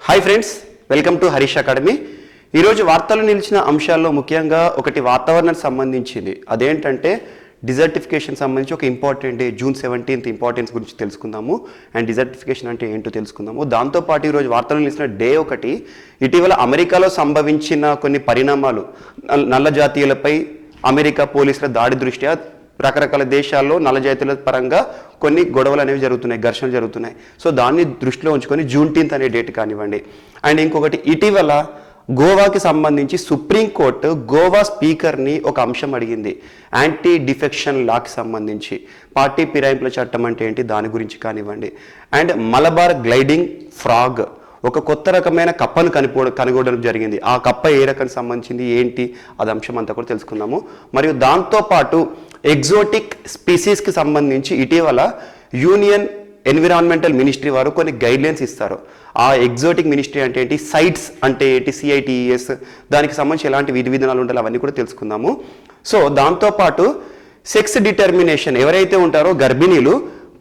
Hi friends, welcome to Harish academy. ఈరోజు వార్తలు నిలిచిన అంశాల్లో ముఖ్యంగా ఒకటి వాతావరణానికి సంబంధించింది. అదేంటంటే డిజర్టిఫికేషన్ సంబంధించి ఒక important day, June 17th importance గురించి తెలుసుకుందాము. అండ్ డిజర్టిఫికేషన్ అంటే ఏంటో తెలుసుకుందాము. దాంతోపాటు ఈరోజు వార్తలు నిలిచిన డే ఒకటి, ఇటీవల అమెరికాలో సంభవించిన కొన్ని పరిణామాలు, నల్ల జాతీయులపై అమెరికా పోలీసుల దాడి దృష్ట్యా రకరకాల దేశాల్లో నల్ల జాతీయుల పరంగా కొన్ని గొడవలు అనేవి జరుగుతున్నాయి, ఘర్షణలు జరుగుతున్నాయి. సో దాన్ని దృష్టిలో ఉంచుకొని జూన్ 10th అనే డేట్ కానివ్వండి. అండ్ ఇంకొకటి, ఇటీవల గోవాకి సంబంధించి సుప్రీంకోర్టు గోవా స్పీకర్ని ఒక అంశం అడిగింది. యాంటీ డిఫెక్షన్ లాకి సంబంధించి పార్టీ ఫిరాయింపుల చట్టం అంటే ఏంటి దాని గురించి కానివ్వండి. అండ్ మలబార్ గ్లైడింగ్ ఫ్రాగ్ ఒక కొత్త రకమైన కప్పను కనుగొనడం జరిగింది. ఆ కప్ప ఏ రకానికి సంబంధించింది ఏంటి అది అంశం అంతా కూడా తెలుసుకుందాము. మరియు దాంతోపాటు ఎగ్జోటిక్ స్పీసీస్కి సంబంధించి ఇటీవల యూనియన్ ఎన్విరాన్మెంటల్ మినిస్ట్రీ వారు కొన్ని గైడ్లైన్స్ ఇస్తారు. ఆ ఎగ్జోటిక్ మినిస్ట్రీ అంటే ఏంటి, సైట్స్ అంటే ఏంటి, CITES, దానికి సంబంధించి ఎలాంటి విధి విధానాలు ఉండాలి అవన్నీ కూడా తెలుసుకుందాము. సో దాంతోపాటు సెక్స్ డిటర్మినేషన్, ఎవరైతే ఉంటారో గర్భిణీలు,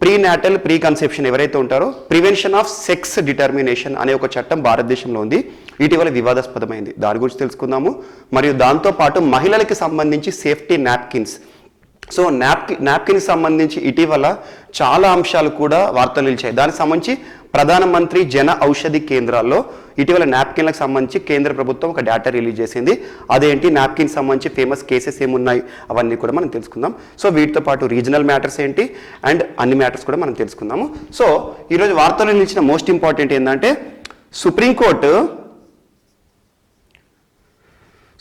ప్రీనాటల్ ప్రీ కన్సెప్షన్ ఎవరైతే ఉంటారో, ప్రివెన్షన్ ఆఫ్ సెక్స్ డిటర్మినేషన్ అనే ఒక చట్టం భారతదేశంలో ఉంది. ఇటీవల వివాదాస్పదమైంది, దాని గురించి తెలుసుకుందాము. మరియు దాంతోపాటు మహిళలకి సంబంధించి సేఫ్టీ నాప్కిన్స్. సో నాప్కిన్కి సంబంధించి ఇటీవల చాలా అంశాలు కూడా వార్తలు నిలిచాయి. దానికి సంబంధించి ప్రధానమంత్రి జన ఔషధి కేంద్రాల్లో ఇటీవల నాప్కిన్లకు సంబంధించి కేంద్ర ప్రభుత్వం ఒక డేటా రిలీజ్ చేసింది. అదేంటి, నాప్కిన్ సంబంధించి ఫేమస్ కేసెస్ ఏమున్నాయి అవన్నీ కూడా మనం తెలుసుకుందాం. సో వీటితో పాటు రీజనల్ మ్యాటర్స్ ఏంటి అండ్ అన్ని మ్యాటర్స్ కూడా మనం తెలుసుకుందాము. సో ఈరోజు వార్తలు నిలిచిన మోస్ట్ ఇంపార్టెంట్ ఏంటంటే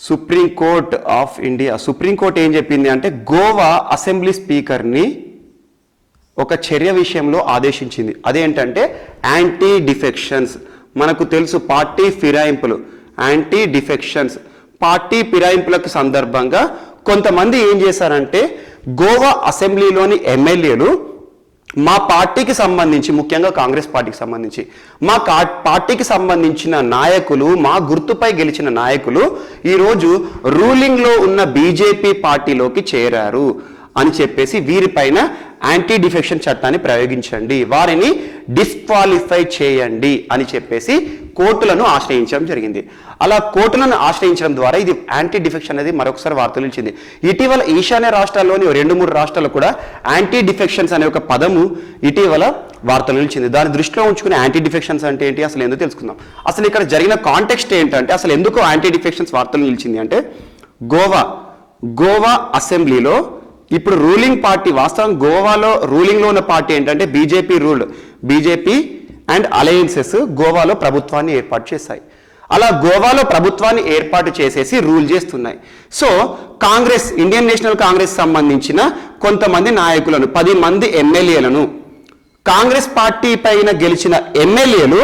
సుప్రీంకోర్ట్ ఆఫ్ ఇండియా, సుప్రీంకోర్టు ఏం చెప్పింది అంటే గోవా అసెంబ్లీ స్పీకర్ని ఒక చర్య విషయంలో ఆదేశించింది. అదేంటంటే యాంటీ డిఫెక్షన్స్. మనకు తెలుసు పార్టీ ఫిరాయింపులు, యాంటీ డిఫెక్షన్స్. పార్టీ ఫిరాయింపులకు సందర్భంగా కొంతమంది ఏం చేశారంటే గోవా అసెంబ్లీలోని ఎమ్మెల్యేలు మా పార్టీకి సంబంధించి, ముఖ్యంగా కాంగ్రెస్ పార్టీకి సంబంధించి, మా పార్టీకి సంబంధించిన నాయకులు, మా గుర్తుపై గెలిచిన నాయకులు ఈరోజు రూలింగ్లో ఉన్న బీజేపీ పార్టీలోకి చేరారు అని చెప్పేసి వీరిపైన యాంటీ డిఫెక్షన్ చట్టాన్ని ప్రయోగించండి, వారిని డిస్క్వాలిఫై చేయండి అని చెప్పేసి కోర్టులను ఆశ్రయించడం జరిగింది. అలా కోర్టులను ఆశ్రయించడం ద్వారా ఇది యాంటీ డిఫెక్షన్ అనేది మరొకసారి వార్తలు నిలిచింది. ఇటీవల ఈశాన్య రాష్ట్రాల్లోని 2-3 రాష్ట్రాలు కూడా యాంటీ డిఫెక్షన్స్ అనే ఒక పదము ఇటీవల వార్తలు నిలిచింది. దాన్ని దృష్టిలో ఉంచుకుని యాంటీ డిఫెక్షన్స్ అంటే ఏంటి, అసలు ఎందుకు తెలుసుకుందాం. అసలు ఇక్కడ జరిగిన కాంటెక్స్ట్ ఏంటంటే, అసలు ఎందుకు యాంటీ డిఫెక్షన్స్ వార్తలు నిలిచింది అంటే గోవా అసెంబ్లీలో ఇప్పుడు రూలింగ్ పార్టీ, వాస్తవం గోవాలో రూలింగ్లో ఉన్న పార్టీ ఏంటంటే బీజేపీ అండ్ అలయన్సెస్ గోవాలో ప్రభుత్వాన్ని ఏర్పాటు చేశాయి. అలా గోవాలో ప్రభుత్వాన్ని ఏర్పాటు చేసేసి రూల్ చేస్తున్నాయి. So Congress, Indian national Congress సంబంధించిన కొంతమంది నాయకులను, 10 మంది ఎమ్మెల్యేలను, కాంగ్రెస్ పార్టీ పైన గెలిచిన ఎమ్మెల్యేలు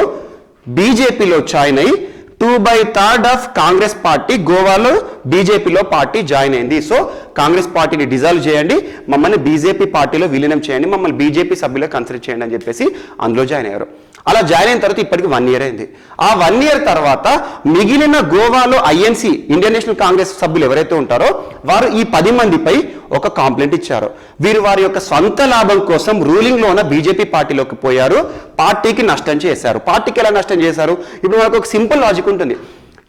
బీజేపీలో జాయిన్ అయి 2/3 ఆఫ్ కాంగ్రెస్ పార్టీ గోవాలో బీజేపీలో పార్టీ జాయిన్ అయింది. సో కాంగ్రెస్ పార్టీని డిజాల్వ్ చేయండి, మమ్మల్ని బీజేపీ పార్టీలో విలీనం చేయండి, మమ్మల్ని బీజేపీ సభ్యులు కన్సిడర్ చేయండి అని చెప్పేసి అందులో జాయిన్ అయ్యారు. అలా జాయిన్ అయిన తర్వాత ఇప్పటికి 1 year అయింది. ఆ 1 year తర్వాత మిగిలిన గోవాలో INC, ఇండియన్ నేషనల్ కాంగ్రెస్ సభ్యులు ఎవరైతే ఉంటారో వారు ఈ 10 మందిపై ఒక కంప్లైంట్ ఇచ్చారు. వీరు వారి యొక్క సొంత లాభం కోసం రూలింగ్లో ఉన్న బీజేపీ పార్టీలోకి పోయారు, పార్టీకి నష్టం చేశారు. పార్టీకి ఎలా నష్టం చేశారు? ఇప్పుడు మనకు ఒక సింపుల్ లాజిక్ ఉంటుంది.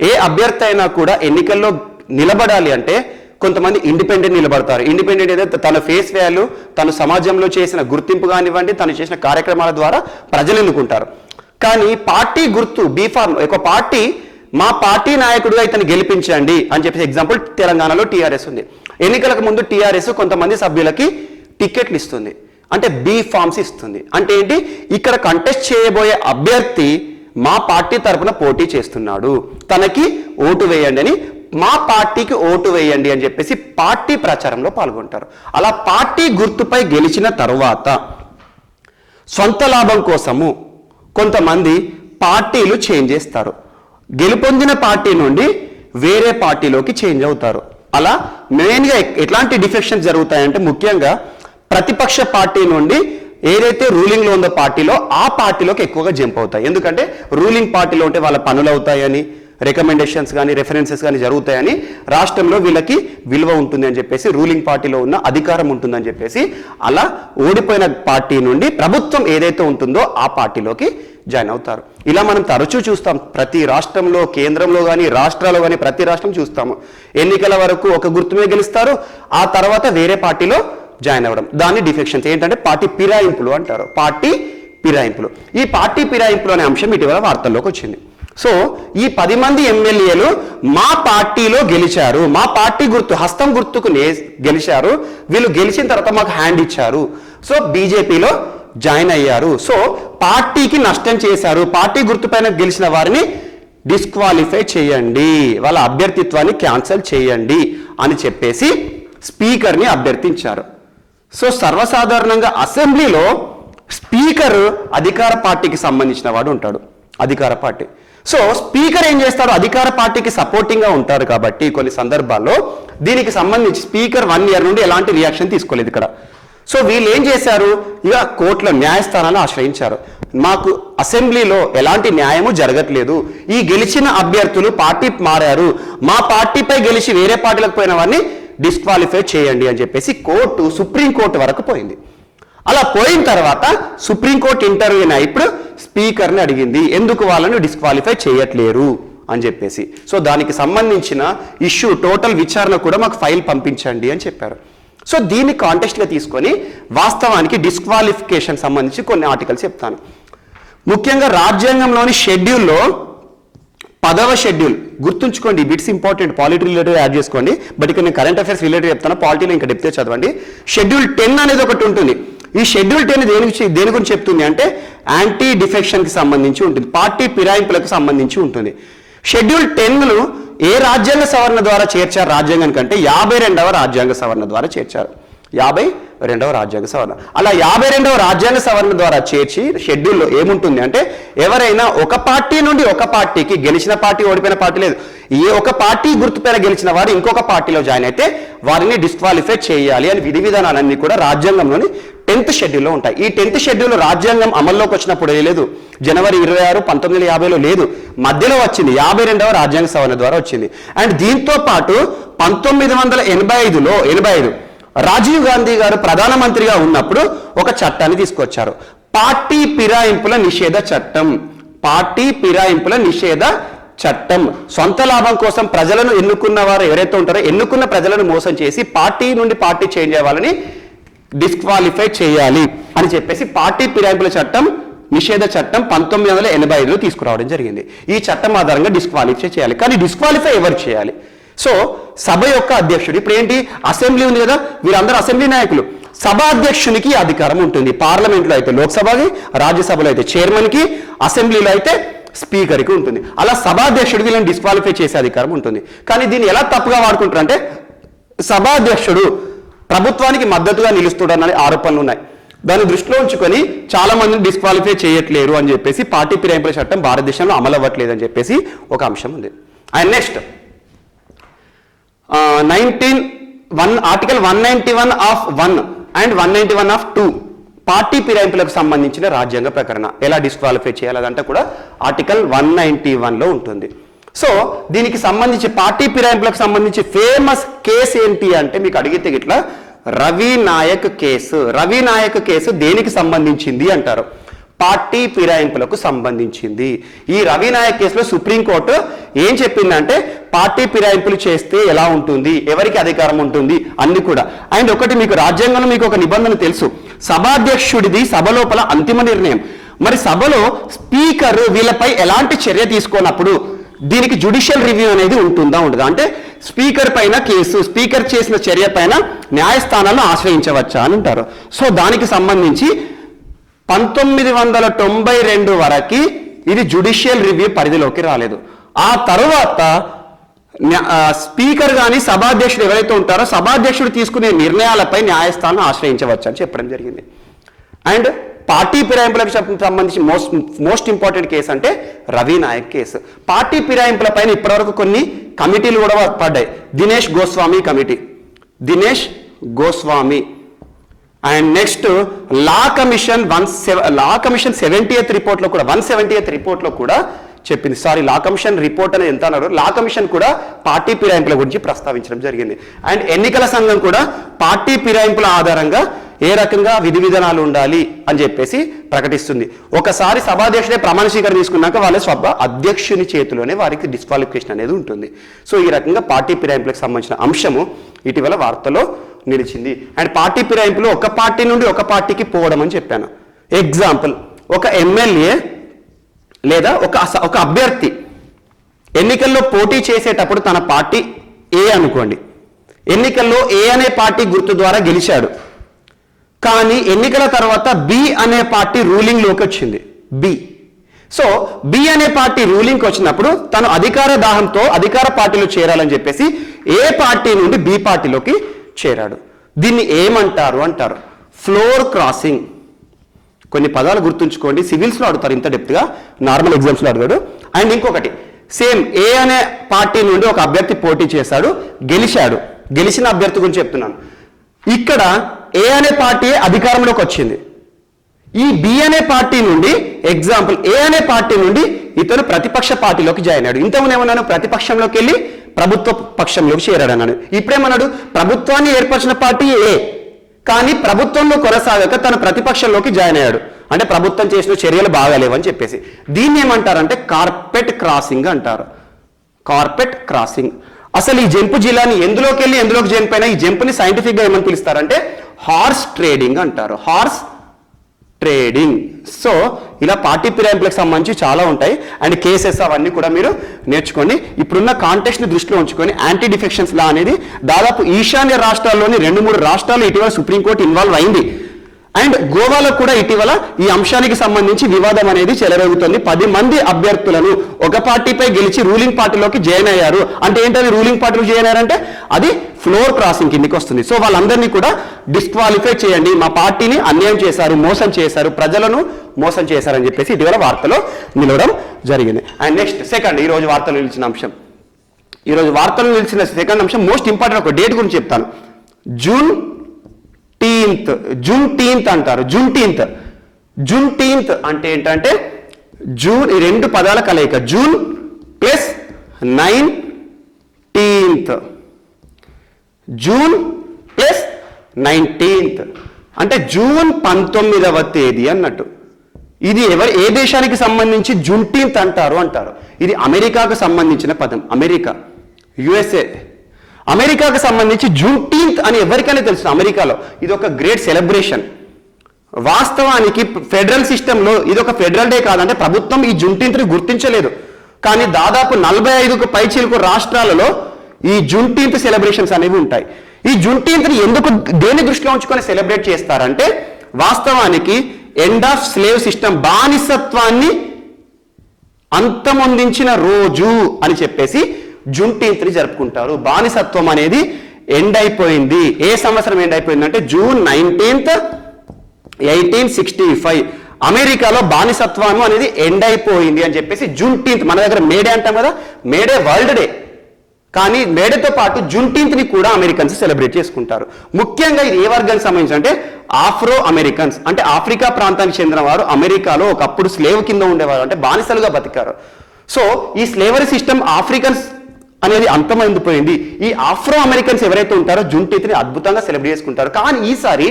ఏ అభ్యర్థి అయినా కూడా ఎన్నికల్లో నిలబడాలి అంటే కొంతమంది ఇండిపెండెంట్ నిలబడతారు. ఇండిపెండెంట్ ఏదైతే తన ఫేస్ వాల్యూ, తను సమాజంలో చేసిన గుర్తింపు కానివ్వండి, తను చేసిన కార్యక్రమాల ద్వారా ప్రజలు ఎన్నుకుంటారు. కానీ పార్టీ గుర్తు బీఫార్మ్, ఒక పార్టీ మా పార్టీ నాయకుడుగా ఇతను గెలిపించండి అని చెప్పేసి, ఎగ్జాంపుల్ తెలంగాణలో TRS ఉంది. ఎన్నికలకు ముందు TRS కొంతమంది సభ్యులకి టికెట్లు ఇస్తుంది, అంటే B-Farms ఇస్తుంది. అంటే ఏంటి, ఇక్కడ కంటెస్ట్ చేయబోయే అభ్యర్థి మా పార్టీ తరఫున పోటీ చేస్తున్నాడు, తనకి ఓటు వేయండి అని, మా పార్టీకి ఓటు వేయండి అని చెప్పేసి పార్టీ ప్రచారంలో పాల్గొంటారు. అలా పార్టీ గుర్తుపై గెలిచిన తరువాత సొంత లాభం కోసము కొంతమంది పార్టీలు చేంజ్ చేస్తారు. గెలుపొందిన పార్టీ నుండి వేరే పార్టీలోకి చేంజ్ అవుతారు. అలా మెయిన్గా ఎట్లాంటి డిఫెక్షన్స్ జరుగుతాయంటే, ముఖ్యంగా ప్రతిపక్ష పార్టీ నుండి ఏదైతే రూలింగ్లో ఉందో పార్టీలో ఆ పార్టీలోకి ఎక్కువగా జంప్ అవుతాయి. ఎందుకంటే రూలింగ్ పార్టీలో ఉంటే వాళ్ళ పనులు అవుతాయని, రికమెండేషన్స్ కానీ రెఫరెన్సెస్ కానీ జరుగుతాయని, రాష్ట్రంలో వీళ్ళకి విలువ ఉంటుంది అని చెప్పేసి, రూలింగ్ పార్టీలో ఉన్న అధికారం ఉంటుందని చెప్పేసి అలా ఓడిపోయిన పార్టీ నుండి ప్రభుత్వం ఏదైతే ఉంటుందో ఆ పార్టీలోకి జాయిన్ అవుతారు. ఇలా మనం తరచూ చూస్తాం, ప్రతి రాష్ట్రంలో, కేంద్రంలో కానీ రాష్ట్రాల్లో కానీ ప్రతి రాష్ట్రం చూస్తాము. ఎన్నికల వరకు ఒక గుర్తుమే గెలుస్తారు, ఆ తర్వాత వేరే పార్టీలో జాయిన్ అవ్వడం. దాన్ని డిఫెక్షన్స్ ఏంటంటే పార్టీ ఫిరాయింపులు అంటారు. పార్టీ ఫిరాయింపులు. ఈ పార్టీ ఫిరాయింపులు అనే అంశం ఇటీవల వార్తల్లోకి వచ్చింది. సో ఈ 10 మంది ఎమ్మెల్యేలు మా పార్టీలో గెలిచారు, మా పార్టీ గుర్తు హస్తం గుర్తుకు గెలిచారు, వీళ్ళు గెలిచిన తర్వాత మాకు హ్యాండ్ ఇచ్చారు, సో బీజేపీలో జాయిన్ అయ్యారు, సో పార్టీకి నష్టం చేశారు, పార్టీ గుర్తుపైన గెలిచిన వారిని డిస్క్వాలిఫై చేయండి, వాళ్ళ అభ్యర్థిత్వాన్ని క్యాన్సిల్ చేయండి అని చెప్పేసి స్పీకర్ని అభ్యర్థించారు. సో సర్వసాధారణంగా అసెంబ్లీలో స్పీకర్ అధికార పార్టీకి సంబంధించిన వాడు ఉంటాడు, అధికార పార్టీ. సో స్పీకర్ ఏం చేస్తాడు, అధికార పార్టీకి సపోర్టింగ్గా ఉంటారు కాబట్టి కొన్ని సందర్భాల్లో దీనికి సంబంధించి స్పీకర్ 1 year నుండి ఎలాంటి రియాక్షన్ తీసుకోలేదు ఇక్కడ. సో వీళ్ళు ఏం చేశారు, ఇక కోర్టులో న్యాయస్థానాలను ఆశ్రయించారు. మాకు అసెంబ్లీలో ఎలాంటి న్యాయము జరగట్లేదు, ఈ గెలిచిన అభ్యర్థులు పార్టీ మారారు, మా పార్టీపై గెలిచి వేరే పార్టీలకు పోయిన వారిని డిస్క్వాలిఫై చేయండి అని చెప్పేసి కోర్టు సుప్రీంకోర్టు వరకు పోయింది. అలా పోయిన తర్వాత సుప్రీంకోర్టు ఇంటర్వ్యూని ఇప్పుడు స్పీకర్ని అడిగింది, ఎందుకు వాళ్ళని డిస్క్వాలిఫై చేయట్లేరు అని చెప్పేసి. సో దానికి సంబంధించిన ఇష్యూ టోటల్ విచారణ కూడా మాకు ఫైల్ పంపించండి అని చెప్పారు. సో దీన్ని కాంటెక్స్ట్గా తీసుకొని వాస్తవానికి డిస్క్వాలిఫికేషన్ సంబంధించి కొన్ని ఆర్టికల్స్ చెప్తాను. ముఖ్యంగా రాజ్యాంగంలోని షెడ్యూల్లో 10వ షెడ్యూల్ గుర్తుంచుకోండి, bits important, polity related add చేసుకోండి, బట్ ఇక్కడ నేను కరెంట్ అఫైర్స్ రిలేటెడ్ చెప్తాను, పాలిటీలో ఇంకా డెప్తే చదవండి. షెడ్యూల్ 10 అనేది ఒకటి ఉంటుంది. ఈ షెడ్యూల్ 10 దేని గురించి చెప్తుంది అంటే యాంటీ డిఫెక్షన్కి సంబంధించి ఉంటుంది, పార్టీ ఫిరాయింపులకు సంబంధించి ఉంటుంది. షెడ్యూల్ 10ను ఏ రాజ్యాంగ సవరణ ద్వారా చేర్చారు రాజ్యాంగానికి అంటే 52వ రాజ్యాంగ సవరణ ద్వారా చేర్చారు. 52వ రాజ్యాంగ సవరణ. అలా 52వ రాజ్యాంగ సవరణ ద్వారా చేర్చి షెడ్యూల్లో ఏముంటుంది అంటే ఎవరైనా ఒక పార్టీ నుండి ఒక పార్టీకి, గెలిచిన పార్టీ ఓడిపోయిన పార్టీ లేదు, ఏ ఒక పార్టీ గుర్తుపైన గెలిచిన వారు ఇంకొక పార్టీలో జాయిన్ అయితే వారిని డిస్క్వాలిఫై చేయాలి అని విధి విధానాలన్నీ కూడా రాజ్యాంగంలోని 10th షెడ్యూల్లో ఉంటాయి. ఈ 10th షెడ్యూల్ రాజ్యాంగం అమల్లోకి వచ్చినప్పుడు లేదు, జనవరి 26, 1950లో లేదు, మధ్యలో వచ్చింది, 52వ రాజ్యాంగ సవరణ ద్వారా వచ్చింది. అండ్ దీంతో పాటు 1985 రాజీవ్ గాంధీ గారు ప్రధానమంత్రిగా ఉన్నప్పుడు ఒక చట్టాన్ని తీసుకొచ్చారు, పార్టీ ఫిరాయింపుల నిషేధ చట్టం. పార్టీ ఫిరాయింపుల నిషేధ చట్టం. సొంత లాభం కోసం ప్రజలను ఎన్నుకున్న వారు ఎవరైతే ఉంటారో ఎన్నుకున్న ప్రజలను మోసం చేసి పార్టీ నుండి పార్టీ చేంజ్ అయ్యేవాళ్ళని డిస్క్వాలిఫై చేయాలి అని చెప్పేసి పార్టీ ఫిరాయింపుల చట్టం, నిషేధ చట్టం 1985లో తీసుకురావడం జరిగింది. ఈ చట్టం ఆధారంగా డిస్క్వాలిఫై చేయాలి. కానీ డిస్క్వాలిఫై ఎవరు చేయాలి? సో సభ యొక్క అధ్యక్షుడు, ఇప్పుడు ఏంటి అసెంబ్లీ ఉంది కదా, వీరందరూ అసెంబ్లీ నాయకులు, సభాధ్యక్షునికి అధికారం ఉంటుంది. పార్లమెంట్లో అయితే లోక్సభకి, రాజ్యసభలో అయితే చైర్మన్కి, అసెంబ్లీలో అయితే స్పీకర్కి ఉంటుంది. అలా సభాధ్యక్షుడు వీళ్ళని డిస్క్వాలిఫై చేసే అధికారం ఉంటుంది. కానీ దీన్ని ఎలా తప్పుగా వాడుకుంటారంటే సభాధ్యక్షుడు ప్రభుత్వానికి మద్దతుగా నిలుస్తాడన్న ఆరోపణలు ఉన్నాయి. దాన్ని దృష్టిలో ఉంచుకొని చాలా మందిని డిస్క్వాలిఫై చేయట్లేరు అని చెప్పేసి పార్టీ ఫిరాయింపుల చట్టం భారతదేశంలో అమలు అవ్వట్లేదు అని చెప్పేసి ఒక అంశం ఉంది. And next article 191 of 1 and 191 of 2 party ఫిరాయింపులకు సంబంధించిన రాజ్యాంగ ప్రకరణ ఎలా డిస్క్వాలిఫై చేయాలి అదంతా కూడా ఆర్టికల్ 191లో ఉంటుంది. సో దీనికి సంబంధించి పార్టీ ఫిరాయింపులకు సంబంధించి ఫేమస్ కేసు ఏంటి అంటే మీకు అడిగితే ఇట్లా రవి నాయక్ కేసు. రవి నాయక్ కేసు దేనికి సంబంధించింది అంటారు, పార్టీ ఫిరాయింపులకు సంబంధించింది. ఈ రవి నాయక్ కేసులో సుప్రీంకోర్టు ఏం చెప్పిందంటే పార్టీ ఫిరాయింపులు చేస్తే ఎలా ఉంటుంది, ఎవరికి అధికారం ఉంటుంది అన్ని కూడా. అండ్ ఒకటి మీకు రాజ్యాంగంలో మీకు ఒక నిబంధన తెలుసు, సభాధ్యక్షుడిది సభ లోపల అంతిమ నిర్ణయం. మరి సభలో స్పీకర్ వీళ్ళపై ఎలాంటి చర్య తీసుకోనప్పుడు దీనికి జ్యుడిషియల్ రివ్యూ అనేది ఉంటుందా ఉండదా, అంటే స్పీకర్ పైన కేసు, స్పీకర్ చేసిన చర్య పైన న్యాయస్థానాలను ఆశ్రయించవచ్చా అని అంటారు. సో దానికి సంబంధించి 1992 వరకు ఇది జ్యుడిషియల్ రివ్యూ పరిధిలోకి రాలేదు. ఆ తర్వాత స్పీకర్ కానీ సభాధ్యక్షుడు ఎవరైతే ఉంటారో సభాధ్యక్షుడు తీసుకునే నిర్ణయాలపై న్యాయస్థానం ఆశ్రయించవచ్చు అని చెప్పడం జరిగింది. అండ్ పార్టీ ఫిరాయింపులకు సంబంధించి మోస్ట్ ఇంపార్టెంట్ కేసు అంటే రవి నాయక్ కేసు. పార్టీ ఫిరాయింపుల పైన ఇప్పటివరకు కొన్ని కమిటీలు కూడా పడ్డాయి. Dinesh Goswami committee, Dinesh Goswami. And next law commission 70th రిపోర్ట్లో కూడా 170th రిపోర్ట్లో కూడా చెప్పింది. సారీ, లా కమిషన్ రిపోర్ట్ అనేది ఎంత అన్నారు, లా కమిషన్ కూడా పార్టీ ఫిరాయింపుల గురించి ప్రస్తావించడం జరిగింది. అండ్ ఎన్నికల సంఘం కూడా పార్టీ ఫిరాయింపుల ఆధారంగా ఏ రకంగా విధి విధానాలు ఉండాలి అని చెప్పేసి ప్రకటిస్తుంది. ఒకసారి సభాధ్యక్షుడే ప్రమాణ స్వీకారం తీసుకున్నాక వాళ్ళ అధ్యక్షుని చేతిలోనే వారికి డిస్క్వాలిఫికేషన్ అనేది ఉంటుంది. సో ఈ రకంగా పార్టీ ఫిరాయింపులకు సంబంధించిన అంశము ఇటీవల వార్తలో నిలిచింది. అండ్ పార్టీ ఫిరాయింపులు ఒక పార్టీ నుండి ఒక పార్టీకి పోవడం అని చెప్పాను. ఎగ్జాంపుల్, ఒక ఎమ్మెల్యే లేదా ఒక అభ్యర్థి ఎన్నికల్లో పోటీ చేసేటప్పుడు తన పార్టీ ఏ అనుకోండి, ఎన్నికల్లో ఏ అనే పార్టీ గుర్తు ద్వారా గెలిచాడు. కానీ ఎన్నికల తర్వాత బి అనే పార్టీ రూలింగ్లోకి వచ్చింది. సో బి అనే పార్టీ రూలింగ్కి వచ్చినప్పుడు తను అధికార దాహంతో అధికార పార్టీలో చేరాలని చెప్పేసి ఏ పార్టీ నుండి బి పార్టీలోకి చేరాడు. దీన్ని ఏమంటారు అంటారు? Floor crossing. కొన్ని పదాలు గుర్తుంచుకోండి, సివిల్స్లో అడుగుతారు ఇంత డెప్త్గా, నార్మల్ ఎగ్జామ్స్లో అడిగాడు. అండ్ ఇంకొకటి, సేమ్ ఏ అనే పార్టీ నుండి ఒక అభ్యర్థి పోటీ చేశాడు, గెలిచాడు. గెలిచిన అభ్యర్థి గురించి చెప్తున్నాను. ఇక్కడ ఏ అనే పార్టీ అధికారంలోకి వచ్చింది. ఈ బి అనే పార్టీ నుండి, ఎగ్జాంపుల్ ఏ అనే పార్టీ నుండి ఇతను ప్రతిపక్ష పార్టీలోకి జాయిన్ అయ్యాడు. ఇంతకుముందు ఏమన్నాను, ప్రతిపక్షంలోకి వెళ్ళి ప్రభుత్వ పక్షంలోకి చేరాడు అన్నాడు. ఇప్పుడేమన్నాడు, ప్రభుత్వాన్ని ఏర్పరిచిన పార్టీ ఏ, కానీ ప్రభుత్వంలో కొనసాగక తన ప్రతిపక్షంలోకి జాయిన్ అయ్యాడు. అంటే ప్రభుత్వం చేసిన చర్యలు బాగాలేవని చెప్పేసి. దీన్ని ఏమంటారంటే కార్పెట్ క్రాసింగ్ అంటారు. Carpet crossing. అసలు ఈ జంపు జిల్లాని ఎందులోకి వెళ్ళి ఎందులోకి జంప్ అయినా ఈ జంపుని సైంటిఫిక్గా ఏమని పిలుస్తారంటే హార్స్ ట్రేడింగ్ అంటారు. Horse trading. సో ఇలా పార్టీ ఫిరాయింపులకు సంబంధించి చాలా ఉంటాయి. అండ్ కేసెస్ అవన్నీ కూడా మీరు నేర్చుకోండి. ఇప్పుడున్న కాంటెక్స్ట్ని దృష్టిలో ఉంచుకొని యాంటీ డిఫెక్షన్స్ లా అనేది దాదాపు ఈశాన్య రాష్ట్రాల్లోని 2-3 రాష్ట్రాలు ఇటీవల సుప్రీంకోర్టు ఇన్వాల్వ్ అయింది. అండ్ గోవాలో కూడా ఇటీవల ఈ అంశానికి సంబంధించి వివాదం అనేది చెలరేగుతుంది. 10 మంది అభ్యర్థులను ఒక పార్టీపై గెలిచి రూలింగ్ పార్టీలోకి జాయిన్ అయ్యారు. అంటే ఏంటది, రూలింగ్ పార్టీలో జాయిన్ అయ్యారంటే అది ఫ్లోర్ క్రాసింగ్ కిందికి వస్తుంది. సో వాళ్ళందరినీ కూడా డిస్క్వాలిఫై చేయండి, మా పార్టీని అన్యాయం చేశారు, మోసం చేశారు, ప్రజలను మోసం చేశారని చెప్పేసి ఇటీవల వార్తలో నిలవడం జరిగింది. అండ్ నెక్స్ట్ సెకండ్, ఈ రోజు వార్తలు నిలిచిన అంశం, ఈరోజు వార్తలు నిలిచిన సెకండ్ అంశం మోస్ట్ ఇంపార్టెంట్. ఒక డేట్ గురించి చెప్తాను. జూన్టీన్త్ అంటారు. జూన్టీన్త్ అంటే ఏంటంటే జూన్, ఈ 2 పదాల కలయిక, June plus 19th. June plus 19th అంటే జూన్ 19వ తేదీ అన్నట్టు. ఇది ఏ దేశానికి సంబంధించి జూన్టీన్త్ అంటారు? ఇది అమెరికాకు సంబంధించిన పదం. America, USA. అమెరికాకు సంబంధించి జూన్టీన్త్ అని ఎవరికైనా తెలుసు. అమెరికాలో ఇది ఒక గ్రేట్ సెలబ్రేషన్. వాస్తవానికి ఫెడరల్ సిస్టంలో ఇది ఒక ఫెడరల్ డే కాదంటే ప్రభుత్వం ఈ జూన్టీన్త్ని గుర్తించలేదు. కానీ దాదాపు 45కు పైచిలుకు రాష్ట్రాలలో ఈ జూన్టీన్త్ సెలబ్రేషన్స్ అనేవి ఉంటాయి. ఈ జూన్టీన్త్ని ఎందుకు, దేని దృష్టిలో ఉంచుకొని సెలబ్రేట్ చేస్తారంటే వాస్తవానికి ఎండ్ ఆఫ్ స్లేవ్ సిస్టమ్, బానిసత్వాన్ని అంతమొందించిన రోజు అని చెప్పేసి జూన్టీన్త్ని జరుపుకుంటారు. బానిసత్వం అనేది ఎండ్ అయిపోయింది. ఏ సంవత్సరం ఎండ్ అయిపోయిందంటే జూన్ 19th, 1865 అమెరికాలో బానిసత్వం అనేది ఎండ్ అయిపోయింది అని చెప్పేసి జూన్టీన్త్. మన దగ్గర మేడే అంటాం కదా, మేడే వరల్డ్ డే. కానీ మేడేతో పాటు జూన్టీన్త్ని కూడా అమెరికన్స్ సెలబ్రేట్ చేసుకుంటారు. ముఖ్యంగా ఇది ఏ వర్గానికి సంబంధించి అంటే ఆఫ్రో అమెరికన్స్, అంటే ఆఫ్రికా ప్రాంతానికి చెందిన వారు అమెరికాలో ఒకప్పుడు స్లేవ్ కింద ఉండేవారు, అంటే బానిసలుగా బతికారు. సో ఈ స్లేవరీ సిస్టమ్ ఆఫ్రికన్స్ అనేది అంతమైపోయింది. ఈ ఆఫ్రో అమెరికన్స్ ఎవరైతే ఉంటారో జూన్టీన్త్ని అద్భుతంగా సెలబ్రేట్ చేసుకుంటారు. కానీ ఈసారి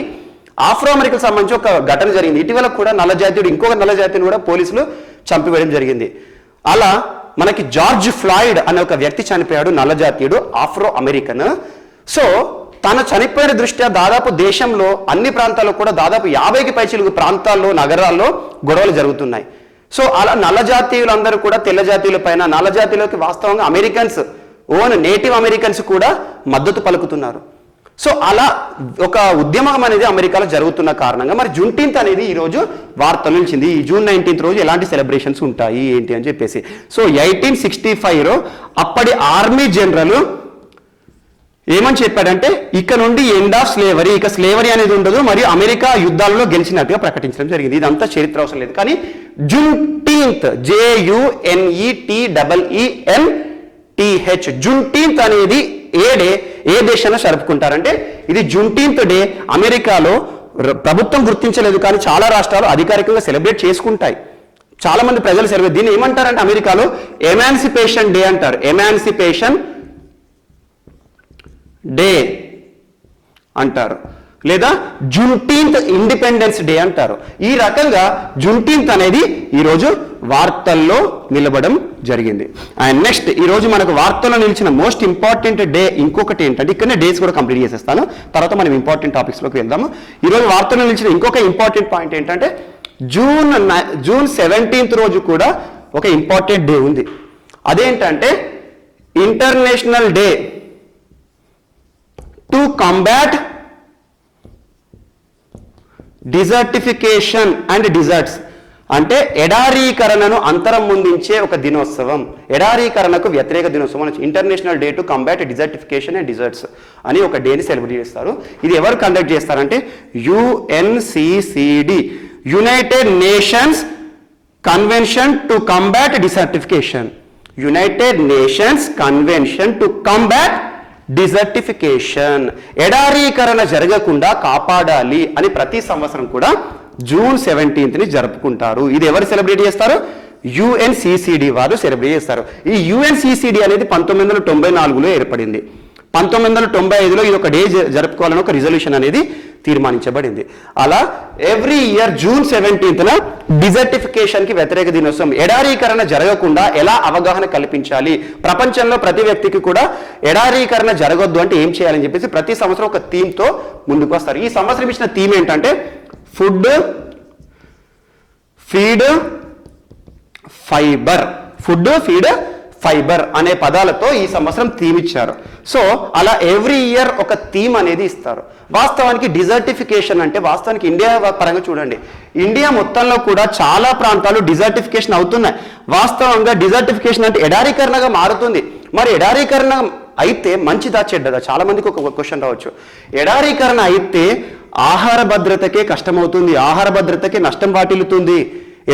ఆఫ్రో అమెరికన్ సంబంధించి ఒక ఘటన జరిగింది. ఇటీవల కూడా నల్ల జాతీయుడు ఇంకొక నల్ల జాతీయుని కూడా పోలీసులు చంపివేయడం జరిగింది. అలా మనకి జార్జ్ ఫ్లాయిడ్ అనే ఒక వ్యక్తి చనిపోయాడు, నల్ల జాతీయుడు, ఆఫ్రో అమెరికన్. సో తను చనిపోయిన దృష్ట్యా దాదాపు దేశంలో అన్ని ప్రాంతాల్లో కూడా దాదాపు 50కి పైచిలుకు ప్రాంతాల్లో, నగరాల్లో గొడవలు జరుగుతున్నాయి. సో అలా నల్ల జాతీయులందరూ కూడా తెల్ల జాతీయుల పైన, నల్ల జాతీయులకి వాస్తవంగా అమెరికన్స్, ఓన్ నేటివ్ అమెరికన్స్ కూడా మద్దతు పలుకుతున్నారు. సో అలా ఒక ఉద్యమం అనేది అమెరికాలో జరుగుతున్న కారణంగా మరి జూన్టీన్త్ అనేది ఈరోజు వార్తలు నిలిచింది. ఈ జూన్ 19th రోజు ఎలాంటి సెలబ్రేషన్స్ ఉంటాయి ఏంటి అని చెప్పేసి. సో 1865లో అప్పటి ఆర్మీ జనరల్ ఏమని చెప్పాడంటే ఇక నుండి ఎండ్ ఆఫ్ స్లేవరీ, ఇక స్లేవరీ అనేది ఉండదు, మరియు అమెరికా యుద్ధాలలో గెలిచినట్టుగా ప్రకటించడం జరిగింది. ఇదంతా చరిత్ర అవసరం లేదు. కానీ జూన్టీన్త్, JUNEENTH, జూన్టీన్త్ అనేది ఏ డే, ఏ దేశంలో జరుపుకుంటారంటే ఇది జూన్టీన్త్ డే అమెరికాలో ప్రభుత్వం గుర్తించలేదు, కానీ చాలా రాష్ట్రాలు అధికారికంగా సెలబ్రేట్ చేసుకుంటాయి. చాలా మంది ప్రజలు సెలబ్రేట్, దీన్ని ఏమంటారంటే అమెరికాలో ఎమాన్సిపేషన్ డే అంటారు, ఎమాన్సిపేషన్ డే అంటారు, లేదా జూన్టీన్త్ ఇండిపెండెన్స్ డే అంటారు. ఈ రకంగా జూన్టీన్త్ అనేది ఈరోజు వార్తల్లో నిలబడడం జరిగింది. అండ్ నెక్స్ట్ ఈరోజు మనకు వార్తల్లో నిలిచిన మోస్ట్ ఇంపార్టెంట్ డే ఇంకొకటి ఏంటంటే, ఇక్కడనే డేస్ కూడా కంప్లీట్ చేసేస్తాను, తర్వాత మనం ఇంపార్టెంట్ టాపిక్స్లోకి వెళ్దాము. ఈరోజు వార్తల్లో నిలిచిన ఇంకొక ఇంపార్టెంట్ పాయింట్ ఏంటంటే జూన్ 17th రోజు కూడా ఒక ఇంపార్టెంట్ డే ఉంది. అదేంటంటే international day to combat desertification and deserts, అంటే ఎడారీకరణను అంతరంముందించే ఒక దినోత్సవం, ఎడారీకరణకు వ్యతిరేక దినోత్సవం, international day to combat desertification and deserts అని ఒక డేని సెలబ్రేట్ చేస్తారు. ఇది ఎవరు కండక్ట్ చేస్తారంటే UNCCD, united nations convention to combat desertification, united nations convention to combat desertification, ఎడారీకరణ జరగకుండా కాపాడాలి అని ప్రతి సంవత్సరం కూడా జూన్ 17th జరుపుకుంటారు. ఇది ఎవరు సెలబ్రేట్ చేస్తారు? UNCCD వారు సెలబ్రేట్ చేస్తారు. ఈ UNCCD అనేది 1994లో ఏర్పడింది. 1995లో ఇది ఒక డే జరుపుకోవాలని ఒక రిజల్యూషన్ అనేది తీర్మానించబడింది. అలా ఎవ్రీ ఇయర్ జూన్ 17న డిజర్టిఫికేషన్ కి వ్యతిరేక దినోత్సవం, ఎడారీకరణ జరగకుండా ఎలా అవగాహన కల్పించాలి, ప్రపంచంలో ప్రతి వ్యక్తికి కూడా ఎడారీకరణ జరగొద్దు అంటే ఏం చేయాలని చెప్పేసి ప్రతి సంవత్సరం ఒక థీమ్ తో ముందుకు వస్తారు. ఈ సంవత్సరం ఇచ్చిన థీమ్ ఏంటంటే food, feed, fibre, food, feed, fibre అనే పదాలతో ఈ సంవత్సరం థీమ్ ఇచ్చారు. సో అలా ఎవ్రీ ఇయర్ ఒక థీమ్ అనేది ఇస్తారు. వాస్తవానికి డిజర్టిఫికేషన్ అంటే వాస్తవానికి ఇండియా పరంగా చూడండి, ఇండియా మొత్తంలో కూడా చాలా ప్రాంతాలు డిజర్టిఫికేషన్ అవుతున్నాయి. వాస్తవంగా డిజర్టిఫికేషన్ అంటే ఎడారీకరణగా మారుతుంది. మరి ఎడారీకరణ అయితే మంచిదా చెడ్డదా? చాలా మందికి ఒక క్వశ్చన్ రావచ్చు. ఎడారీకరణ అయితే ఆహార భద్రతకే కష్టమవుతుంది, ఆహార భద్రతకే నష్టం వాటిల్లుతుంది.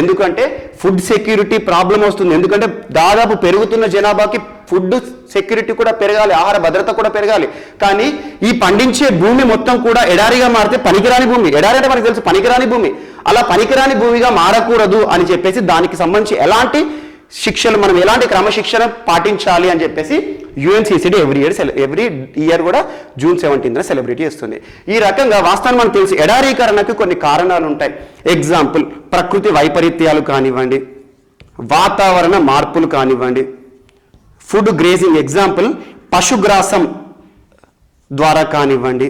ఎందుకంటే ఫుడ్ సెక్యూరిటీ ప్రాబ్లం వస్తుంది. ఎందుకంటే దాదాపు పెరుగుతున్న జనాభాకి ఫుడ్ సెక్యూరిటీ కూడా పెరగాలి, ఆహార భద్రత కూడా పెరగాలి. కానీ ఈ పండించే భూమి మొత్తం కూడా ఎడారిగా మారితే పనికిరాని భూమి, ఎడారి అంటే మనకు తెలుసు పనికిరాని భూమి, అలా పనికిరాని భూమిగా మారకూడదు అని చెప్పేసి దానికి సంబంధించి ఎలాంటి శిక్షలు, మనం ఎలాంటి క్రమశిక్షణ పాటించాలి అని చెప్పేసి UNCCD ఎవ్రీ ఇయర్ కూడా జూన్ 17న సెలబ్రేట్ చేస్తుంది. ఈ రకంగా వాస్తవాన్ని మనకు తెలుసు ఎడారీకరణకు కొన్ని కారణాలు ఉంటాయి. ఎగ్జాంపుల్ ప్రకృతి వైపరీత్యాలు కానివ్వండి, వాతావరణ మార్పులు కానివ్వండి, ఫుడ్ గ్రేజింగ్, ఎగ్జాంపుల్ పశుగ్రాసం ద్వారా కానివ్వండి,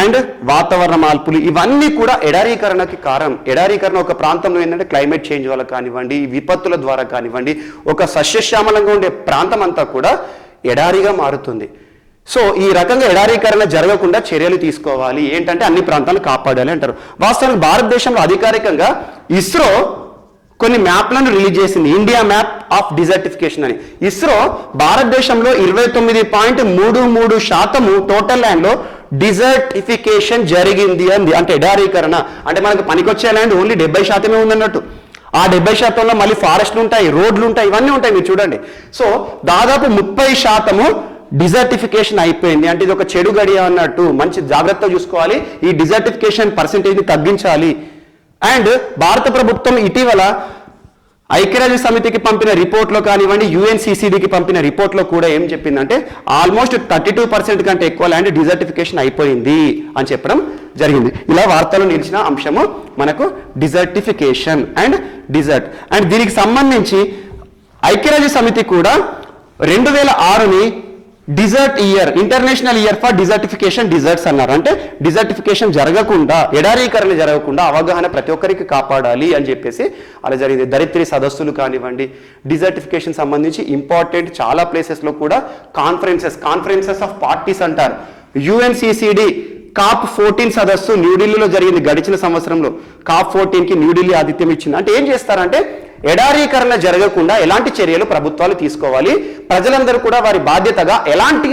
అండ్ వాతావరణ మార్పులు, ఇవన్నీ కూడా ఎడారీకరణకి కారణం. ఎడారీకరణ ఒక ప్రాంతంలో ఏంటంటే క్లైమేట్ చేంజ్ వల్ల కానివ్వండి, విపత్తుల ద్వారా కానివ్వండి, ఒక సస్యశ్యామలంగా ఉండే ప్రాంతం అంతా కూడా ఎడారిగా మారుతుంది. సో ఈ రకంగా ఎడారీకరణ జరగకుండా చర్యలు తీసుకోవాలి, ఏంటంటే అన్ని ప్రాంతాలను కాపాడాలి అంటారు. వాస్తవానికి భారతదేశంలో అధికారికంగా ఇస్రో కొన్ని మ్యాప్లను రిలీజ్ చేసింది, ఇండియా మ్యాప్ ఆఫ్ డిజర్టిఫికేషన్ అని. ఇస్రో భారతదేశంలో 29.33% టోటల్ ల్యాండ్ లో డిజర్టిఫికేషన్ జరిగింది అంది. అంటే ఎడారీకరణ అంటే మనకు పనికొచ్చే ల్యాండ్ ఓన్లీ 70% ఉందన్నట్టు. ఆ 70%లో మళ్ళీ ఫారెస్ట్లు ఉంటాయి, రోడ్లు ఉంటాయి, ఇవన్నీ ఉంటాయి, మీరు చూడండి. సో దాదాపు 30% డిజర్టిఫికేషన్ అయిపోయింది. అంటే ఇది ఒక చెడు గడియ అన్నట్టు. మంచి జాగ్రత్తగా చూసుకోవాలి, ఈ డిజర్టిఫికేషన్ పర్సెంటేజ్ని తగ్గించాలి. అండ్ భారత ప్రభుత్వం ఇటీవల ఐక్యరాజ్య సమితికి పంపిన రిపోర్ట్లో కానివ్వండి, UNCCDకి పంపిన రిపోర్ట్లో కూడా ఏం చెప్పిందంటే ఆల్మోస్ట్ 32% కంటే ఎక్కువ ల్యాండ్ డిజర్టిఫికేషన్ అయిపోయింది అని చెప్పడం జరిగింది. ఇలా వార్తలు నిలిచిన అంశము మనకు డిజర్టిఫికేషన్ అండ్ డిజర్ట్. అండ్ దీనికి సంబంధించి ఐక్యరాజ్య సమితి కూడా 2006ని desert year, international year for desertification deserts అన్నారు. అంటే డిజర్టిఫికేషన్ జరగకుండా, ఎడారీకరణ జరగకుండా అవగాహన ప్రతి ఒక్కరికి కాపాడాలి అని చెప్పేసి అలా జరిగింది. ధరిత్రి సదస్సులు కానివ్వండి, డిజర్టిఫికేషన్ సంబంధించి ఇంపార్టెంట్ చాలా ప్లేసెస్లో కూడా కాన్ఫరెన్సెస్ ఆఫ్ పార్టీస్ అంటారు. UNCCD COP14 సదస్సు న్యూఢిల్లీలో జరిగింది గడిచిన సంవత్సరంలో. COP14కి న్యూఢిల్లీ ఆతిథ్యం ఇచ్చింది. అంటే ఏం చేస్తారంటే ఎడారీకరణ జరగకుండా ఎలాంటి చర్యలు ప్రభుత్వాలు తీసుకోవాలి, ప్రజలందరూ కూడా వారి బాధ్యతగా ఎలాంటి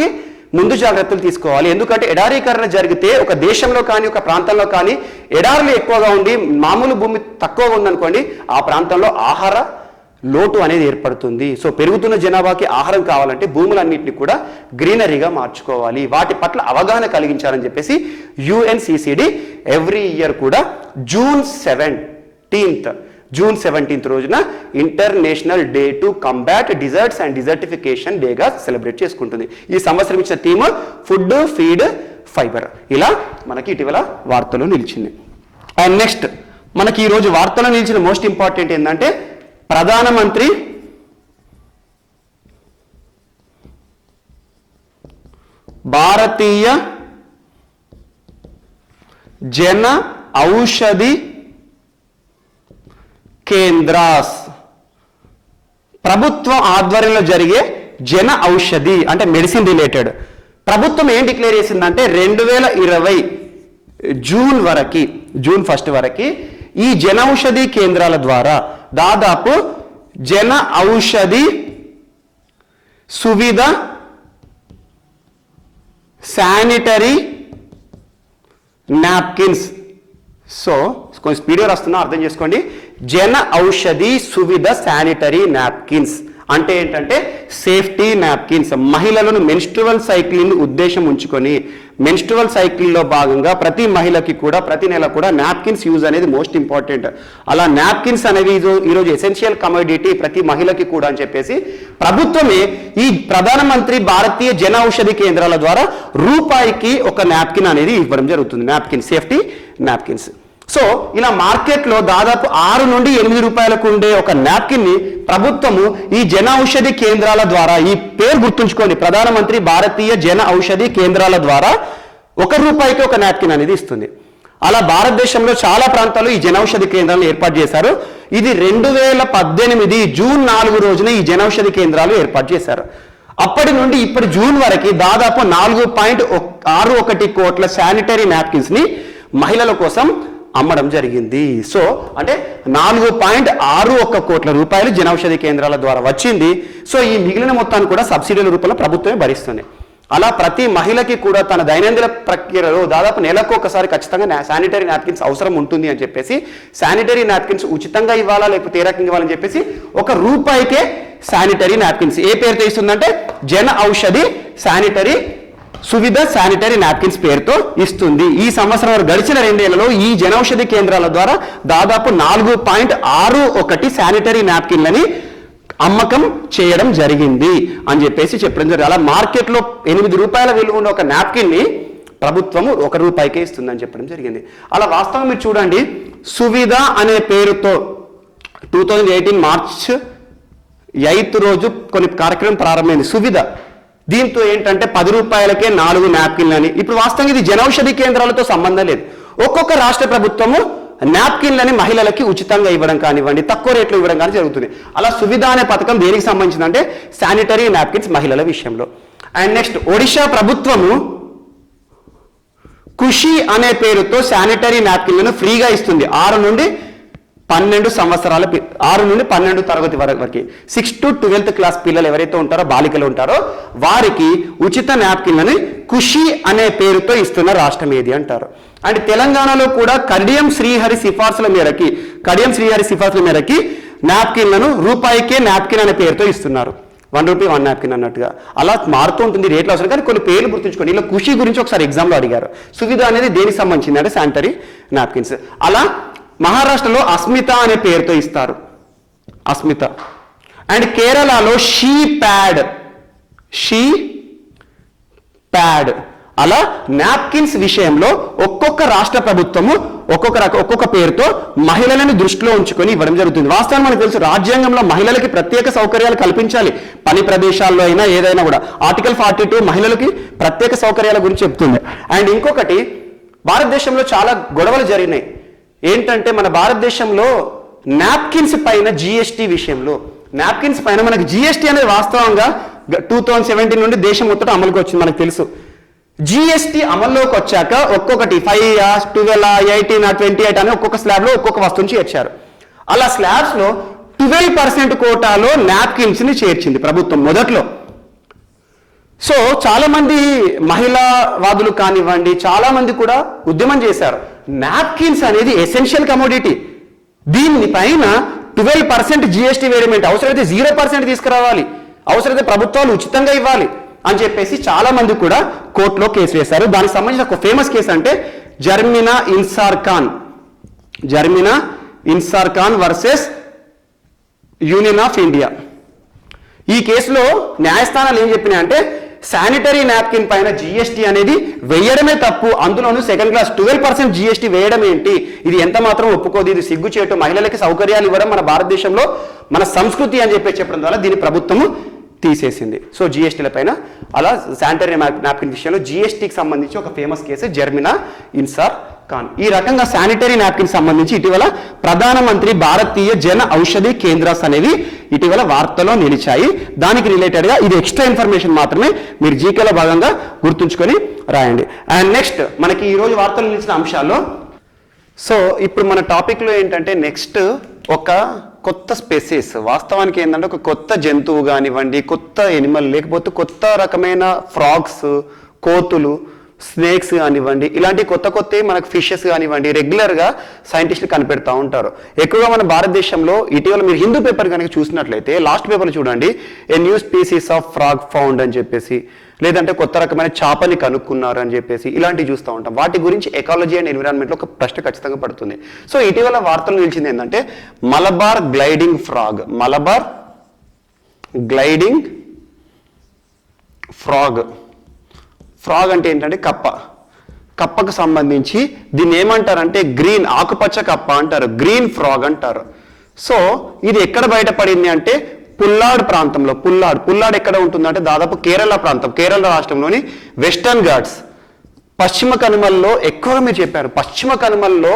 ముందు జాగ్రత్తలు తీసుకోవాలి. ఎందుకంటే ఎడారీకరణ జరిగితే ఒక దేశంలో కానీ ఒక ప్రాంతంలో కానీ ఎడారులు ఎక్కువగా ఉండి మామూలు భూమి తక్కువగా ఉందనుకోండి, ఆ ప్రాంతంలో ఆహార లోటు అనేది ఏర్పడుతుంది. సో పెరుగుతున్న జనాభాకి ఆహారం కావాలంటే భూములన్నింటినీ కూడా గ్రీనరీగా మార్చుకోవాలి, వాటి పట్ల అవగాహన కలిగించాలని చెప్పేసి UNCCD ఎవ్రీ ఇయర్ కూడా జూన్ 17th జూన్ 17 రోజున international day to combat deserts and desertification డేగా సెలబ్రేట్ చేసుకుంటుంది. ఈ సంవత్సరం ఇచ్చిన థీమ్ ఫుడ్, ఫీడ్, ఫైబర్. ఇలా మనకి ఇటీవల వార్తల్లో నిలిచింది. అండ్ నెక్స్ట్ మనకి ఈరోజు వార్తల్లో నిలిచిన మోస్ట్ ఇంపార్టెంట్ ఏంటంటే ప్రధానమంత్రి భారతీయ జన ఔషధి కేంద్రాస్ ప్రభుత్వం ఆధ్వర్యంలో జరిగే జన ఔషధి అంటే మెడిసిన్ రిలేటెడ్. ప్రభుత్వం ఏం డిక్లేర్ చేసిందంటే 2020 జూన్ 1 వరకు ఈ జన ఔషధి కేంద్రాల ద్వారా దాదాపు Jan Aushadhi Suvidha sanitary napkins. So కొంచెం స్పీడ్గా రాస్తున్నా అర్థం చేసుకోండి. జన ఔషధి సువిధ శానిటరీ నాప్కిన్స్ అంటే ఏంటంటే సేఫ్టీ నాప్కిన్స్. మహిళలను మెన్స్ట్రువల్ సైకిల్ ఉద్దేశం ఉంచుకొని మెన్స్ట్రువల్ సైకిల్లో భాగంగా ప్రతి మహిళకి కూడా ప్రతి నెల కూడా నాప్కిన్స్ యూజ్ అనేది మోస్ట్ ఇంపార్టెంట్. అలా నాప్కిన్స్ అనేవి ఈరోజు ఎసెన్షియల్ కమోడిటీ ప్రతి మహిళకి కూడా అని చెప్పేసి ప్రభుత్వమే ఈ ప్రధానమంత్రి భారతీయ జన ఔషధి కేంద్రాల ద్వారా రూపాయికి ఒక నాప్కిన్ అనేది ఇవ్వడం జరుగుతుంది. Napkin, safety napkins. సో ఇలా మార్కెట్లో దాదాపు 6 నుండి 8 రూపాయలకు ఉండే ఒక నాప్కిన్ ని ప్రభుత్వము ఈ జన ఔషధి కేంద్రాల ద్వారా, ఈ పేరు గుర్తుంచుకోండి, ప్రధానమంత్రి భారతీయ జన ఔషధి కేంద్రాల ద్వారా 1 రూపాయికి ఒక నాప్కిన్ అనేది ఇస్తుంది. అలా భారతదేశంలో చాలా ప్రాంతాల్లో ఈ జన ఔషధి కేంద్రాలను ఏర్పాటు చేశారు. ఇది 2018 జూన్ 4 రోజున ఈ జన ఔషధి కేంద్రాలు ఏర్పాటు చేశారు. అప్పటి నుండి ఇప్పటి జూన్ వరకు దాదాపు 4.61 కోట్ల శానిటరీ నాప్కిన్స్ ని మహిళల కోసం అమ్మడం జరిగింది. సో అంటే 4.61 కోట్ల రూపాయలు జన ఔషధి కేంద్రాల ద్వారా వచ్చింది. సో ఈ మిగిలిన మొత్తాన్ని కూడా సబ్సిడీల రూపంలో ప్రభుత్వమే భరిస్తుంది. అలా ప్రతి మహిళకి కూడా తన దైనందిన ప్రక్రియలో దాదాపు నెలకు ఒకసారి ఖచ్చితంగా శానిటరీ నాప్కిన్స్ అవసరం ఉంటుంది అని చెప్పేసి శానిటరీ నాప్కిన్స్ ఉచితంగా ఇవ్వాలా లేకపోతే ఏ రకంగా ఇవ్వాలని చెప్పేసి 1 రూపాయికే శానిటరీ నాప్కిన్స్ ఏ పేరుతో ఇస్తుందంటే Jan Aushadhi sanitary Suvidha sanitary napkins పేరుతో ఇస్తుంది. ఈ సంవత్సరం గడిచిన 2 ఏళ్లలో ఈ జనౌషధి కేంద్రాల ద్వారా దాదాపు 4.61 శానిటరీ నాప్కిన్లని అమ్మకం చేయడం జరిగింది అని చెప్పేసి చెప్పడం జరిగింది. అలా మార్కెట్లో 8 రూపాయల విలువ ఉన్న ఒక నాప్కిన్ ని ప్రభుత్వము 1 రూపాయికే ఇస్తుందని చెప్పడం జరిగింది. అలా వాస్తవం మీరు చూడండి, సువిధ అనే పేరుతో 2018 మార్చ్ 8 రోజు కొన్ని కార్యక్రమం ప్రారంభమైంది. సువిధ దీంతో ఏంటంటే 10 రూపాయలకే 4 నాప్కిన్లు అని. ఇప్పుడు వాస్తవంగా ఇది జనౌషధి కేంద్రాలతో సంబంధం లేదు. ఒక్కొక్క రాష్ట్ర ప్రభుత్వము నాప్కిన్లని మహిళలకి ఉచితంగా ఇవ్వడం కానివ్వండి, తక్కువ రేట్లు ఇవ్వడం కానీ జరుగుతుంది. అలా సువిధ అనే పథకం దేనికి సంబంధించిందంటే శానిటరీ నాప్కిన్స్ మహిళల విషయంలో. అండ్ నెక్స్ట్ ఒడిశా ప్రభుత్వము ఖుషి అనే పేరుతో శానిటరీ నాప్కిన్లను ఫ్రీగా ఇస్తుంది 6 నుండి 12 తరగతి వరకు 6 to 12th క్లాస్ పిల్లలు ఎవరైతే ఉంటారో బాలికలు ఉంటారో వారికి ఉచిత నాప్కిన్లని ఖుషి అనే పేరుతో ఇస్తున్న రాష్ట్రం ఏది అంటారు. అండ్ తెలంగాణలో కూడా కడియం శ్రీహరి సిఫార్సుల మేరకి నాప్కిన్లను రూపాయికే నాప్కిన్ అనే పేరుతో ఇస్తున్నారు. 1 రూపీ 1 నాప్కిన్ అన్నట్టుగా. అలా మారుతూ ఉంటుంది రేట్లు అవసరం, కానీ కొన్ని పేర్లు గుర్తుంచుకోండి. ఇలా ఖుషి గురించి ఒకసారి ఎగ్జామ్లో అడిగారు. సువిధ అనేది దేనికి సంబంధించింది అంటే శానిటరీ నాప్కిన్స్. అలా మహారాష్ట్రలో అస్మిత అనే పేరుతో ఇస్తారు, అస్మిత. అండ్ కేరళలో షీ ప్యాడ్. అలా నాప్కిన్స్ విషయంలో ఒక్కొక్క రాష్ట్ర ప్రభుత్వము ఒక్కొక్క పేరుతో మహిళలను దృష్టిలో ఉంచుకొని ఇవ్వడం జరుగుతుంది. వాస్తవం మనకు తెలుసు, రాజ్యాంగంలో మహిళలకి ప్రత్యేక సౌకర్యాలు కల్పించాలి. పని ప్రదేశాల్లో అయినా ఏదైనా కూడా ఆర్టికల్ 42 మహిళలకి ప్రత్యేక సౌకర్యాల గురించి చెప్తుంది. అండ్ ఇంకొకటి, భారతదేశంలో చాలా గొడవలు జరిగినాయి. ఏంటంటే మన భారతదేశంలో నాప్కిన్స్ పైన జిఎస్టీ విషయంలో, నాప్కిన్స్ పైన మనకి జిఎస్టీ అనేది వాస్తవంగా 2017 నుండి దేశం మొత్తం అమలుకి వచ్చింది. మనకు తెలుసు జిఎస్టీ అమల్లోకి వచ్చాక ఒక్కొక్కటి 5, 12, 18, 28 అని ఒక్కొక్క స్లాబ్లో ఒక్కొక్క వస్తువుని చేర్చారు. అలా స్లాబ్స్లో 12% కోటాలో నాప్కిన్స్ ని చేర్చింది ప్రభుత్వం మొదట్లో. సో చాలా మంది మహిళావాదులు కానివ్వండి, చాలా మంది కూడా ఉద్యమం చేశారు. నాప్కిన్స్ అనేది ఎసెన్షియల్ కమోడిటీ, దీని పైన 12% జిఎస్టీ వేయడం, అవసరమైతే 0% తీసుకురావాలి, అవసరమైతే ప్రభుత్వాలు ఉచితంగా ఇవ్వాలి అని చెప్పేసి చాలా మంది కూడా కోర్టులో కేసు వేశారు. దానికి సంబంధించిన ఒక ఫేమస్ కేసు అంటే జర్మినా ఇన్సార్ Khan versus union of India. ఈ కేసులో న్యాయస్థానాలు ఏం చెప్పినాయి అంటే శానిటరీ నాప్కిన్ పైన జిఎస్టీ అనేది వేయడమే తప్పు, అందులోనూ సెకండ్ క్లాస్ 12% జిఎస్టీ వేయడం ఏంటి, ఇది ఎంత మాత్రం ఒప్పుకోదు, ఇది సిగ్గుచేటు, మహిళలకి సౌకర్యాలు ఇవ్వడం మన భారతదేశంలో మన సంస్కృతి అని చెప్పడం ద్వారా దీని ప్రభుత్వము తీసేసింది. సో జిఎస్టీల పైన అలా శానిటరీ నాప్కిన్ విషయంలో జిఎస్టీకి సంబంధించి ఒక ఫేమస్ కేసు జర్మినా ఇన్సార్ ఖాన్. ఈ రకంగా శానిటరీ నాప్కిన్ సంబంధించి ఇటీవల ప్రధానమంత్రి భారతీయ జన ఔషధి కేంద్రాస్ అనేవి ఇటీవల వార్తలో నిలిచాయి. దానికి రిలేటెడ్ గా ఇది ఎక్స్ట్రా ఇన్ఫర్మేషన్ మాత్రమే, మీరు జీకేలో భాగంగా గుర్తుంచుకొని రాయండి. అండ్ నెక్స్ట్ మనకి ఈ రోజు వార్తలు నిలిచిన అంశాల్లో సో ఇప్పుడు మన టాపిక్లో ఏంటంటే నెక్స్ట్ ఒక కొత్త స్పెసీస్, వాస్తవానికి ఏంటంటే ఒక కొత్త జంతువు కానివ్వండి, కొత్త ఎనిమల్, లేకపోతే కొత్త రకమైన ఫ్రాగ్స్, కోతులు, స్నేక్స్ కానివ్వండి, ఇలాంటి కొత్త మనకు ఫిషెస్ కానివ్వండి రెగ్యులర్గా సైంటిస్టులు కనిపెడతా ఉంటారు. ఎక్కువగా మన భారతదేశంలో ఇటీవల మీరు హిందూ పేపర్ కనుక చూసినట్లయితే లాస్ట్ పేపర్లో చూడండి, a new species of frog found అని చెప్పేసి, లేదంటే కొత్త రకమైన చేపని కనుక్కున్నారు అని చెప్పేసి ఇలాంటివి చూస్తూ ఉంటాం. వాటి గురించి ఎకాలజీ అండ్ ఎన్విరాన్మెంట్లో ఒక ప్రశ్న ఖచ్చితంగా పడుతుంది. సో ఇటీవల వార్తలు నిలిచింది ఏంటంటే Malabar gliding frog, Malabar gliding frog. Frog అంటే ఏంటంటే కప్పకు సంబంధించి దీన్ని ఏమంటారంటే గ్రీన్, ఆకుపచ్చ కప్ప అంటారు, గ్రీన్ ఫ్రాగ్ అంటారు. సో ఇది ఎక్కడ బయటపడింది అంటే పుల్లాడ్ ప్రాంతంలో. పుల్లాడ్ ఎక్కడ ఉంటుందంటే దాదాపు కేరళ ప్రాంతం, కేరళ రాష్ట్రంలోని వెస్టర్న్ ఘాట్స్ పశ్చిమ కనుమల్లో ఎక్కువగా మీరు చెప్పారు. పశ్చిమ కనుమల్లో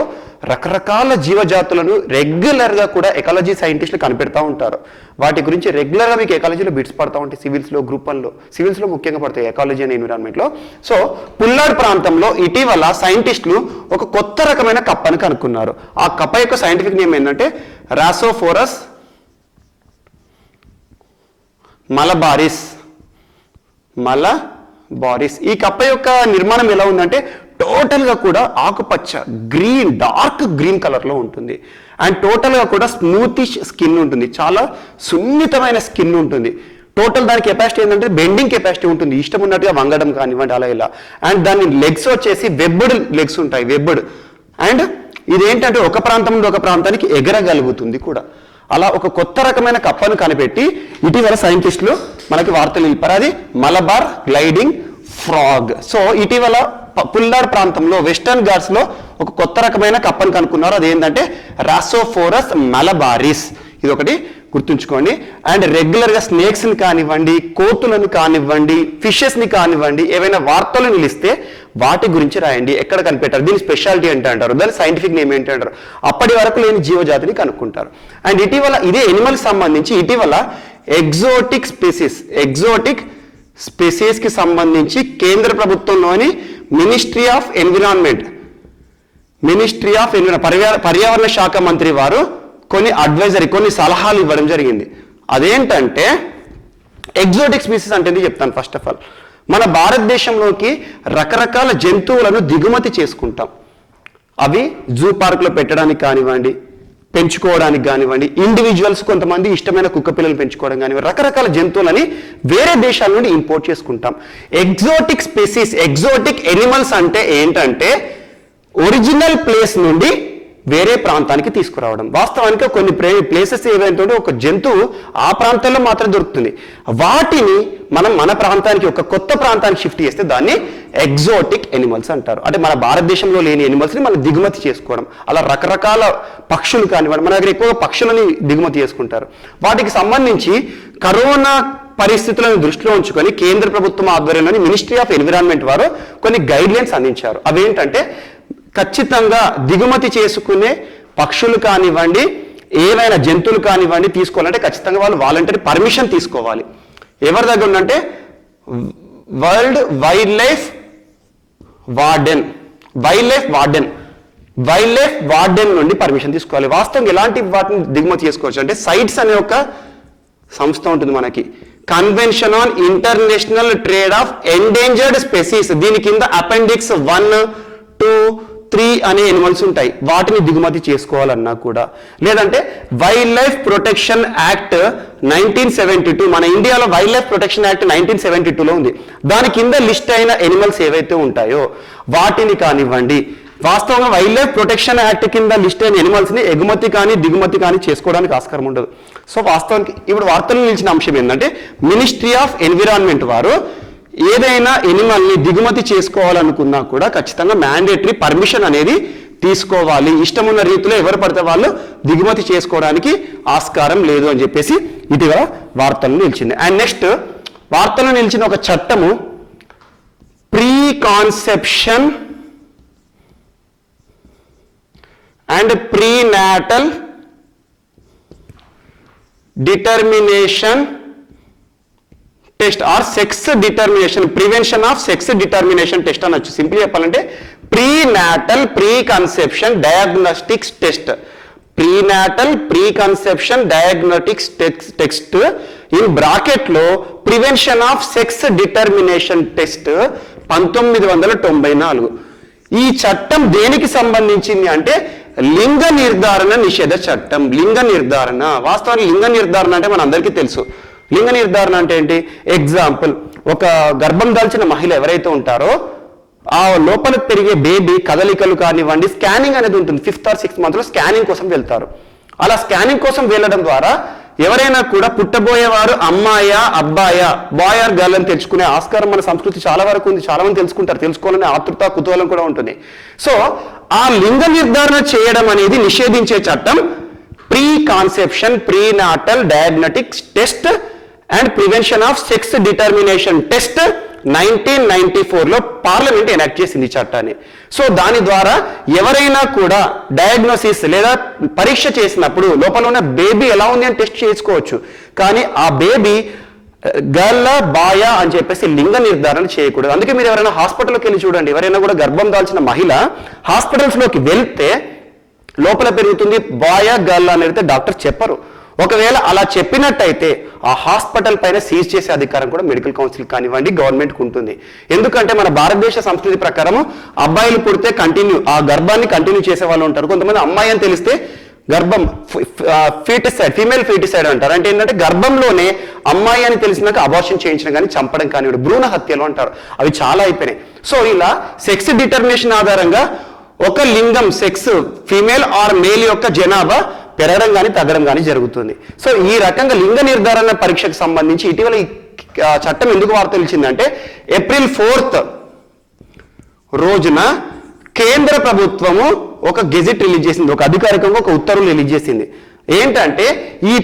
రకరకాల జీవజాతులను రెగ్యులర్గా కూడా ఎకాలజీ సైంటిస్టులు కనిపెడతా ఉంటారు. వాటి గురించి రెగ్యులర్గా మీకు ఎకాలజీలో బిట్స్ పడతా ఉంటాయి, సివిల్స్లో, గ్రూప్ 1లో, సివిల్స్లో ముఖ్యంగా పడతాయి ఎకాలజీ అండ్ ఎన్విరాన్మెంట్లో. సో పుల్లాడ్ ప్రాంతంలో ఇటీవల సైంటిస్టులు ఒక కొత్త రకమైన కప్పను కనుక్కున్నారు. ఆ కప్ప యొక్క సైంటిఫిక్ నేమ్ ఏంటంటే రాసోఫోరస్ మలబారిస్. ఈ కప్ప యొక్క నిర్మాణం ఎలా ఉందంటే టోటల్గా కూడా ఆకుపచ్చ, గ్రీన్, డార్క్ గ్రీన్ కలర్లో ఉంటుంది. అండ్ టోటల్గా కూడా స్మూతిష్ స్కిన్ ఉంటుంది, చాలా సున్నితమైన స్కిన్ ఉంటుంది. టోటల్ దాని కెపాసిటీ ఏంటంటే బెండింగ్ కెపాసిటీ ఉంటుంది, ఇష్టం ఉన్నట్టుగా వంగడం కానివ్వండి అలా ఇలా. అండ్ దాని లెగ్స్ వచ్చేసి వెబ్బుడ్ లెగ్స్ ఉంటాయి, వెబ్బుడ్. అండ్ ఇదేంటంటే ఒక ప్రాంతం నుండి ఒక ప్రాంతానికి ఎగరగలుగుతుంది కూడా. అలా ఒక కొత్త రకమైన కప్పను కనిపెట్టి ఇటీవల సైంటిస్టులు మనకి వార్తలు నిలిపారు, అది మలబార్ గ్లైడింగ్ ఫ్రాగ్. సో ఇటీవల పుల్లాడ్ ప్రాంతంలో వెస్టర్న్ ఘాట్స్ లో ఒక కొత్త రకమైన కప్పను కనుక్కున్నారు, అదేంటంటే రాసోఫోరస్ మలబారిస్. ఇది ఒకటి గుర్తుంచుకోండి. అండ్ రెగ్యులర్గా స్నేక్స్ని కానివ్వండి, కోతులను కానివ్వండి, ఫిషెస్ని కానివ్వండి, ఏవైనా వార్తలు నిలిస్తే వాటి గురించి రాయండి, ఎక్కడ కనిపెట్టారు, దీని స్పెషాలిటీ ఏంటి అంటారు, దాని సైంటిఫిక్ నేమ్ ఏంటి అంటారు, అప్పటి వరకు లేని జీవజాతిని కనుక్కుంటారు. అండ్ ఇటీవల ఇదే ఎనిమల్స్ సంబంధించి ఇటీవల ఎగ్జోటిక్ స్పెసీస్కి సంబంధించి కేంద్ర ప్రభుత్వంలోని మినిస్ట్రీ ఆఫ్ ఎన్విరాన్మెంట్ పర్యావరణ శాఖ మంత్రి వారు కొన్ని సలహాలు ఇవ్వడం జరిగింది. అదేంటంటే ఎగ్జోటిక్ స్పీసీస్ అంటే చెప్తాను. ఫస్ట్ ఆఫ్ ఆల్ మన భారతదేశంలోకి రకరకాల జంతువులను దిగుమతి చేసుకుంటాం. అవి జూ పార్కులో పెట్టడానికి కానివ్వండి, పెంచుకోవడానికి కానివ్వండి, ఇండివిజువల్స్ కొంతమంది ఇష్టమైన కుక్క పిల్లలు పెంచుకోవడం కానివ్వండి, రకరకాల జంతువులని వేరే దేశాల నుండి ఇంపోర్ట్ చేసుకుంటాం. ఎగ్జోటిక్ స్పీసీస్, ఎగ్జోటిక్ ఎనిమల్స్ అంటే ఏంటంటే ఒరిజినల్ ప్లేస్ నుండి వేరే ప్రాంతానికి తీసుకురావడం. వాస్తవానికి కొన్ని ప్లేసెస్ ఏవైతే ఒక జంతువు ఆ ప్రాంతంలో మాత్రం దొరుకుతుంది, వాటిని మనం మన ప్రాంతానికి ఒక కొత్త ప్రాంతానికి షిఫ్ట్ చేస్తే దాన్ని ఎగ్జోటిక్ ఎనిమల్స్ అంటారు. అంటే మన భారతదేశంలో లేని ఎనిమల్స్ని మనం దిగుమతి చేసుకోవడం. అలా రకరకాల పక్షులు కానివ్వండి, మన దగ్గర ఎక్కువగా పక్షులని దిగుమతి చేసుకుంటారు. వాటికి సంబంధించి కరోనా పరిస్థితులను దృష్టిలో ఉంచుకొని కేంద్ర ప్రభుత్వం ఆధ్వర్యంలోని మినిస్ట్రీ ఆఫ్ ఎన్విరాన్మెంట్ వారు కొన్ని గైడ్లైన్స్ అందించారు. అవేంటంటే ఖచ్చితంగా దిగుమతి చేసుకునే పక్షులు కానివ్వండి, ఏవైనా జంతువులు కానివ్వండి తీసుకోవాలంటే ఖచ్చితంగా వాళ్ళు వాలంటరీ పర్మిషన్ తీసుకోవాలి. ఎవరి దగ్గర ఉందంటే వరల్డ్ వైల్డ్ లైఫ్ వార్డెన్ నుండి పర్మిషన్ తీసుకోవాలి. వాస్తవంగా ఎలాంటి వాటిని దిగుమతి చేసుకోవచ్చు అంటే సైట్స్ అనే ఒక సంస్థ ఉంటుంది మనకి, convention on international trade of endangered species. దీని కింద అపెండిక్స్ 1, 2, 3 అనే ఎనిమల్స్ ఉంటాయి, వాటిని దిగుమతి చేసుకోవాలన్నా కూడా. లేదంటే వైల్డ్ లైఫ్ ప్రొటెక్షన్ యాక్ట్ 1972, మన ఇండియాలో వైల్డ్ లైఫ్ ప్రొటెక్షన్ యాక్ట్ 1972లో ఉంది. దాని కింద లిస్ట్ అయిన ఎనిమల్స్ ఏవైతే ఉంటాయో వాటిని కానివ్వండి, వాస్తవంగా వైల్డ్ లైఫ్ ప్రొటెక్షన్ యాక్ట్ కింద లిస్ట్ అయిన ఎనిమల్స్ ని ఎగుమతి కానీ దిగుమతి కానీ చేసుకోవడానికి ఆస్కారం ఉండదు. సో వాస్తవానికి ఇప్పుడు వార్తల్లో నిలిచిన అంశం ఏంటంటే మినిస్ట్రీ ఆఫ్ ఎన్విరాన్మెంట్ వారు ఏదైనా ఎనిమల్ ని దిగుమతి చేసుకోవాలనుకున్నా కూడా ఖచ్చితంగా మ్యాండేటరీ పర్మిషన్ అనేది తీసుకోవాలి. ఇష్టం ఉన్న రీతిలో ఎవరు పడితే వాళ్ళు దిగుమతి చేసుకోవడానికి ఆస్కారం లేదు అని చెప్పేసి ఇటీవల వార్తల్లో నిలిచింది. అండ్ నెక్స్ట్ వార్తల్లో నిలిచిన ఒక చట్టము pre conception and prenatal determination test or sex determination prevention of sex determination test అనొచ్చు. సింపుల్ చెప్పాలంటే prenatal pre conception diagnostics test, prenatal pre conception diagnostics test in bracket లో prevention of sex determination test 1994. ఈ చట్టం దేనికి సంబంధించింది అంటే లింగ నిర్ధారణ నిషేధ చట్టం. లింగ నిర్ధారణ, వాస్తవానికి లింగ నిర్ధారణ అంటే మన అందరికీ తెలుసు. లింగ నిర్ధారణ అంటే ఏంటి? ఎగ్జాంపుల్, ఒక గర్భం దాల్చిన మహిళ ఎవరైతే ఉంటారో ఆ లోపల పెరిగే బేబీ కదలికలు కానివ్వండి, స్కానింగ్ అనేది ఉంటుంది. 5th or 6th month లో స్కానింగ్ కోసం వెళ్తారు. అలా స్కానింగ్ కోసం వెళ్ళడం ద్వారా ఎవరైనా కూడా పుట్టబోయేవారు అమ్మాయా అబ్బాయా, బాయ్ ఆర్ గర్ల్ అని తెలుసుకునే ఆస్కారం మన సంస్కృతి చాలా వరకు ఉంది. చాలా మంది తెలుసుకుంటారు, తెలుసుకోవాలనే ఆతృత కుతూహలం కూడా ఉంటుంది. సో ఆ లింగ నిర్ధారణ చేయడం అనేది నిషేధించే చట్టం pre conception prenatal diagnostics test and prevention of sex determination test 1994లో పార్లమెంట్ ఎనాక్ట్ చేసింది ఈ చట్టాన్ని. సో దాని ద్వారా ఎవరైనా కూడా డయాగ్నోసిస్ లేదా పరీక్ష చేసినప్పుడు లోపల ఉన్న బేబీ ఎలా ఉంది అని టెస్ట్ చేసుకోవచ్చు. కానీ ఆ బేబీ గర్ల్ బాయా అని చెప్పేసి లింగ నిర్ధారణ చేయకూడదు. అందుకే మీరు ఎవరైనా హాస్పిటల్కి వెళ్ళి చూడండి, ఎవరైనా కూడా గర్భం దాల్చిన మహిళ హాస్పిటల్స్లోకి వెళ్తే లోపల పెరుగుతుంది బాయా గర్ల్ అనేది డాక్టర్ చెప్పరు. ఒకవేళ అలా చెప్పినట్టయితే ఆ హాస్పిటల్ పైన సీజ్ చేసే అధికారం కూడా మెడికల్ కౌన్సిల్ కానివ్వండి గవర్నమెంట్కి ఉంటుంది. ఎందుకంటే మన భారతదేశ సంస్కృతి ప్రకారం అబ్బాయిలు పుడితే ఆ గర్భాన్ని కంటిన్యూ చేసే వాళ్ళు ఉంటారు. కొంతమంది అమ్మాయి అని తెలిస్తే గర్భం ఫీటిసైడ్, ఫీమేల్ ఫీటిసైడ్ అంటారు. అంటే ఏంటంటే గర్భంలోనే అమ్మాయి అని తెలిసినాక అబార్షన్ చేయించడం కానీ చంపడం కానివ్వండి, భ్రూణ హత్యలు అంటారు. అవి చాలా అయిపోయినాయి. సో ఇలా సెక్స్ డిటర్మినేషన్ ఆధారంగా ఒక లింగం సెక్స్ ఫీమేల్ ఆర్ మేల్ యొక్క జనాభా పెరగడం కానీ తగ్గడం కానీ జరుగుతుంది. సో ఈ రకంగా లింగ నిర్ధారణ పరీక్షకు సంబంధించి ఇటీవల ఈ చట్టం ఎందుకు వార్త తెలిసిందంటే April 4th రోజున కేంద్ర ప్రభుత్వము ఒక గెజెట్ రిలీజ్ చేసింది, ఒక అధికారికంగా ఒక ఉత్తర్వులు రిలీజ్ చేసింది. ఏంటంటే ఈ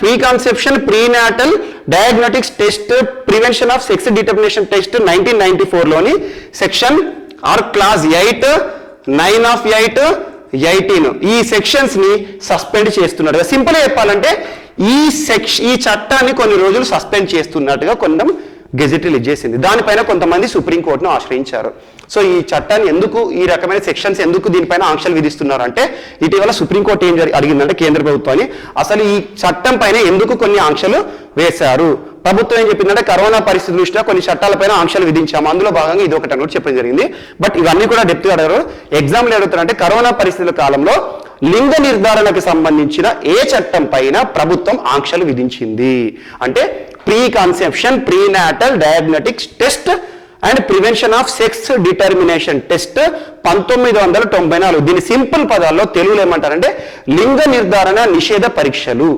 pre conception prenatal diagnostics test prevention of sex determination test 1994లోని సెక్షన్ ఆర్ క్లాస్ 8, 9 of 8, 18 ఈ సెక్షన్స్ ని సస్పెండ్ చేస్తున్నట్టుగా, సింపుల్ గా చెప్పాలంటే ఈ చట్టాన్ని కొన్ని రోజులు సస్పెండ్ చేస్తున్నట్టుగా కొంచెం గెజెట్ రిలీజ్ చేసింది. దానిపైన కొంతమంది సుప్రీంకోర్టును ఆశ్రయించారు. సో ఈ చట్టాన్ని ఎందుకు, ఈ రకమైన సెక్షన్స్ ఎందుకు దీనిపైన ఆంక్షలు విధిస్తున్నారు అంటే ఇటీవల సుప్రీంకోర్టు ఏం అడిగిందంటే కేంద్ర ప్రభుత్వాన్ని అసలు ఈ చట్టం పైన ఎందుకు కొన్ని ఆంక్షలు వేశారు. ప్రభుత్వం ఏం చెప్పిందంటే కరోనా పరిస్థితి దృష్ట్యా కొన్ని చట్టాలపైన ఆంక్షలు విధించాము, అందులో భాగంగా ఇది ఒకటి అని చెప్పడం జరిగింది. బట్ ఇవన్నీ కూడా డెప్త్గా అడగారు. ఎగ్జామ్లు అడుగుతారంటే కరోనా పరిస్థితుల కాలంలో లింగ నిర్ధారణకు సంబంధించిన ఏ చట్టం పైన ప్రభుత్వం ఆంక్షలు విధించింది అంటే pre conception prenatal diagnostics test and prevention of sex determination test 1994. దీని సింపుల్ పదాల్లో తెలుగులో ఏమంటారంటే లింగ నిర్ధారణ నిషేధ పరీక్షలు.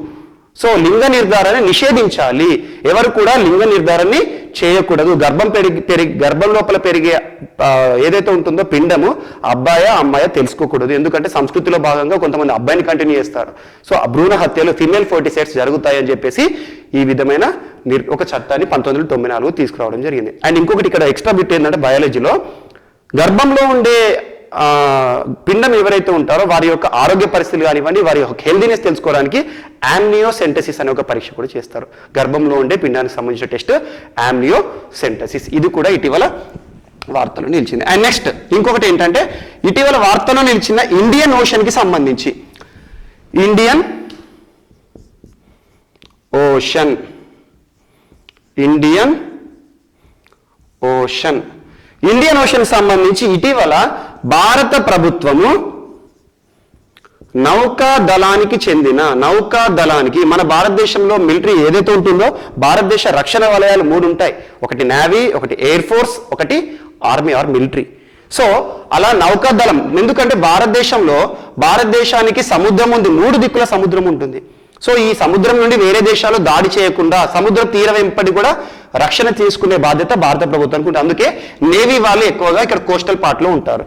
సో లింగ నిర్ధారణ నిషేధించాలి, ఎవరు కూడా లింగ నిర్ధారణని చేయకూడదు. గర్భం లోపల పెరిగే ఏదైతే ఉంటుందో పిండము అబ్బాయా అమ్మాయా తెలుసుకోకూడదు. ఎందుకంటే సంస్కృతిలో భాగంగా కొంతమంది అబ్బాయిని కంటిన్యూ చేస్తారు. సో భ్రూణ హత్యలు ఫీమేల్ ఫర్టిసైడ్స్ జరుగుతాయని చెప్పేసి ఈ విధమైన ఒక చట్టాన్ని 1994 తీసుకురావడం జరిగింది. అండ్ ఇంకొకటి ఇక్కడ ఎక్స్ట్రా బిట్ ఏంటంటే బయాలజీలో గర్భంలో ఉండే పిండం ఎవరైతే ఉంటారో వారి యొక్క ఆరోగ్య పరిస్థితులు కానివ్వండి, వారి యొక్క హెల్దీనెస్ తెలుసుకోవడానికి ఆమ్నియోసెంటసిస్ అనే ఒక పరీక్ష కూడా చేస్తారు. గర్భంలో ఉండే పిండానికి సంబంధించిన టెస్ట్ ఆమ్నియోసెంటసిస్. ఇది కూడా ఇటీవల వార్తలో నిలిచింది. అండ్ నెక్స్ట్ ఇంకొకటి ఏంటంటే ఇటీవల వార్తలో నిలిచిన ఇండియన్ ఓషన్కి సంబంధించి ఇండియన్ ఓషన్ సంబంధించి ఇటీవల భారత ప్రభుత్వము నౌకాదళానికి మన భారతదేశంలో మిలిటరీ ఏదైతే ఉంటుందో భారతదేశ రక్షణ వలయాలు 3 ఉంటాయి. ఒకటి నేవీ, ఒకటి ఎయిర్ ఫోర్స్, ఒకటి ఆర్మీ ఆర్ మిలిటరీ. సో అలా నౌకాదళం, ఎందుకంటే భారతదేశానికి సముద్రం ఉంది, 3 దిక్కుల సముద్రం ఉంటుంది. సో ఈ సముద్రం నుండి వేరే దేశాలు దాడి చేయకుండా సముద్ర తీర వెంపటి కూడా రక్షణ తీసుకునే బాధ్యత భారత ప్రభుత్వానికి ఉంటుంది. అందుకే నేవీ వాళ్ళు ఎక్కువగా ఇక్కడ కోస్టల్ పార్ట్లో ఉంటారు.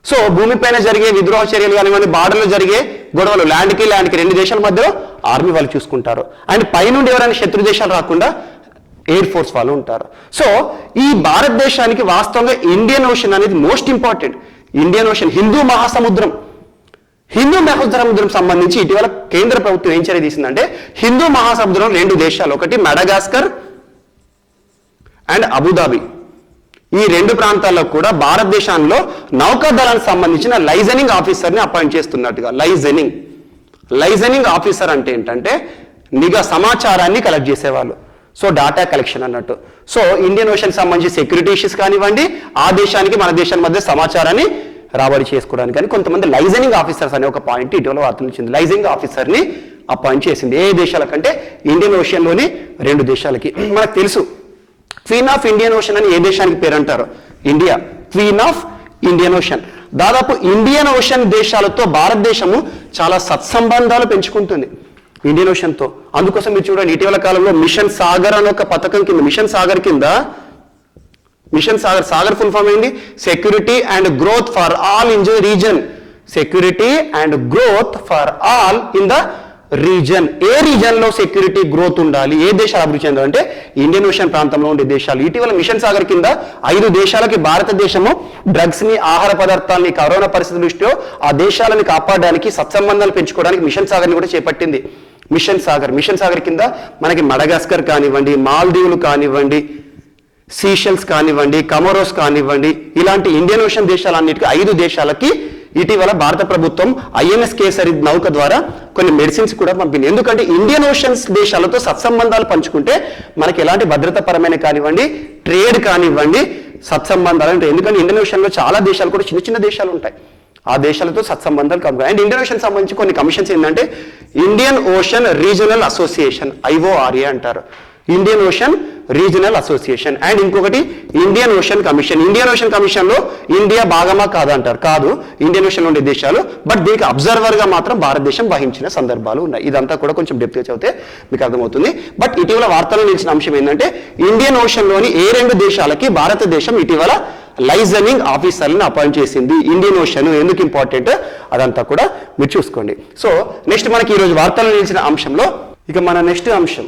సో భూమిపైన జరిగే విద్రోహ చర్యలు కానివ్వండి, బార్డర్లో జరిగే గొడవలు ల్యాండ్కి 2 దేశాల మధ్య ఆర్మీ వాళ్ళు చూసుకుంటారు. అండ్ పైనుండి ఎవరైనా శత్రు దేశాలు రాకుండా ఎయిర్ ఫోర్స్ వాళ్ళు ఉంటారు. సో ఈ భారతదేశానికి వాస్తవంగా ఇండియన్ ఓషన్ అనేది most important. Indian ocean Hindu మహాసముద్రం సంబంధించి ఇటీవల కేంద్ర ప్రభుత్వం ఏం చర్య తీసిందంటే, హిందూ మహాసముద్రం 2 దేశాలు, ఒకటి మడగాస్కర్ అండ్ అబుదాబి, ఈ 2 ప్రాంతాల్లో కూడా భారతదేశంలో నౌకాదళానికి సంబంధించిన లైజనింగ్ ఆఫీసర్ని అపాయింట్ చేస్తున్నట్టుగా. లైజనింగ్ ఆఫీసర్ అంటే ఏంటంటే నిఘా సమాచారాన్ని కలెక్ట్ చేసేవాళ్ళు. సో డాటా కలెక్షన్ అన్నట్టు. సో ఇండియన్ ఓషన్ సంబంధించి సెక్యూరిటీ ఇష్యూస్ కానివ్వండి, ఆ దేశానికి మన దేశాల మధ్య సమాచారాన్ని రాబడి చేసుకోవడానికి కానీ కొంతమంది లైజనింగ్ ఆఫీసర్స్ అనే ఒక పాయింట్ ఇటీవల వార్తలు వచ్చింది. లైజనింగ్ ఆఫీసర్ని అపాయింట్ చేసింది. ఏ దేశాల కంటే ఇండియన్ ఓషన్లోని 2 దేశాలకి. మనకు తెలుసు క్వీన్ ఆఫ్ ఇండియన్ ఓషన్ అని ఏ దేశానికి పేరు అంటారు? India. Queen of Indian ocean. దాదాపు ఇండియన్ ఓషన్ దేశాలతో భారతదేశము చాలా సత్సంబంధాలు పెంచుకుంటుంది ఇండియన్ ఓషన్తో. అందుకోసం మీరు చూడండి, ఇటీవల కాలంలో మిషన్ సాగర్ అనే ఒక పథకం కింద, మిషన్ సాగర్ ఫుల్ ఫామ్ ఏంటి? Security and growth for all in the reason. Security and growth for all in the reason. A reason లో సెక్యూరిటీ గ్రోత్ ఉండాలి, ఏ దేశాలు అభివృద్ధి చెందాలంటే ఇండియన్ ఓషన్ ప్రాంతంలో ఉండే దేశాలు. ఇటీవల మిషన్ సాగర్ కింద 5 దేశాలకి భారతదేశము డ్రగ్స్ ని, ఆహార పదార్థాలని, కరోనా పరిస్థితుల దృష్ట్యా ఆ దేశాలని కాపాడడానికి, సత్సంబంధాలు పెంచుకోవడానికి మిషన్ సాగర్ని కూడా చేపట్టింది. మిషన్ సాగర్ కింద మనకి మడగాస్కర్ కానివ్వండి, మాల్దీవులు కానివ్వండి, సీషెల్స్ కానివ్వండి, కమోరోస్ కానివ్వండి, ఇలాంటి ఇండియన్ ఓషన్ దేశాలన్నిటికీ 5 దేశాలకి ఇటీవల భారత ప్రభుత్వం ఐఎన్ఎస్ కేసరి నౌక ద్వారా కొన్ని మెడిసిన్స్ కూడా పంపింది. ఎందుకంటే ఇండియన్ ఓషన్స్ దేశాలతో సత్సంబంధాలు పంచుకుంటే మనకి ఎలాంటి భద్రతాపరమైన కానివ్వండి, ట్రేడ్ కానివ్వండి, సత్సంబంధాలు ఉంటాయి. ఎందుకంటే ఇండియన్ ఓషన్లో చాలా దేశాలు కూడా చిన్న దేశాలు ఉంటాయి. ఆ దేశాలతో సత్సంబంధాలు కలుగుతాయి. అండ్ ఇండియన్ ఓషన్ సంబంధించి కొన్ని కమిషన్స్ ఏంటంటే Indian ocean regional association, IORA అంటారు. Indian ocean regional association. And ఇంకొకటి Indian ocean commission. Indian ocean commission లో ఇండియా భాగమా కాదంటారు. కాదు, ఇండియన్ ఓషన్ ఉండే దేశాలు. బట్ దీనికి అబ్జర్వర్ గా మాత్రం భారతదేశం వహించిన సందర్భాలు ఉన్నాయి. ఇదంతా కూడా కొంచెం డెప్త్ గా చదివితే మీకు అర్థమవుతుంది. బట్ ఇటీవల వార్తల్లో నిలిచిన అంశం ఏంటంటే ఇండియన్ ఓషన్ లోని ఏ 2 దేశాలకి భారతదేశం ఇటీవల లైజనింగ్ ఆఫీసర్లను అపాయింట్ చేసింది. ఇండియన్ ఓషన్ ఎందుకు ఇంపార్టెంట్ అదంతా కూడా మీరు చూసుకోండి. సో నెక్స్ట్ మనకి ఈరోజు వార్తల్లో నిలిచిన అంశంలో ఇక మన నెక్స్ట్ అంశం,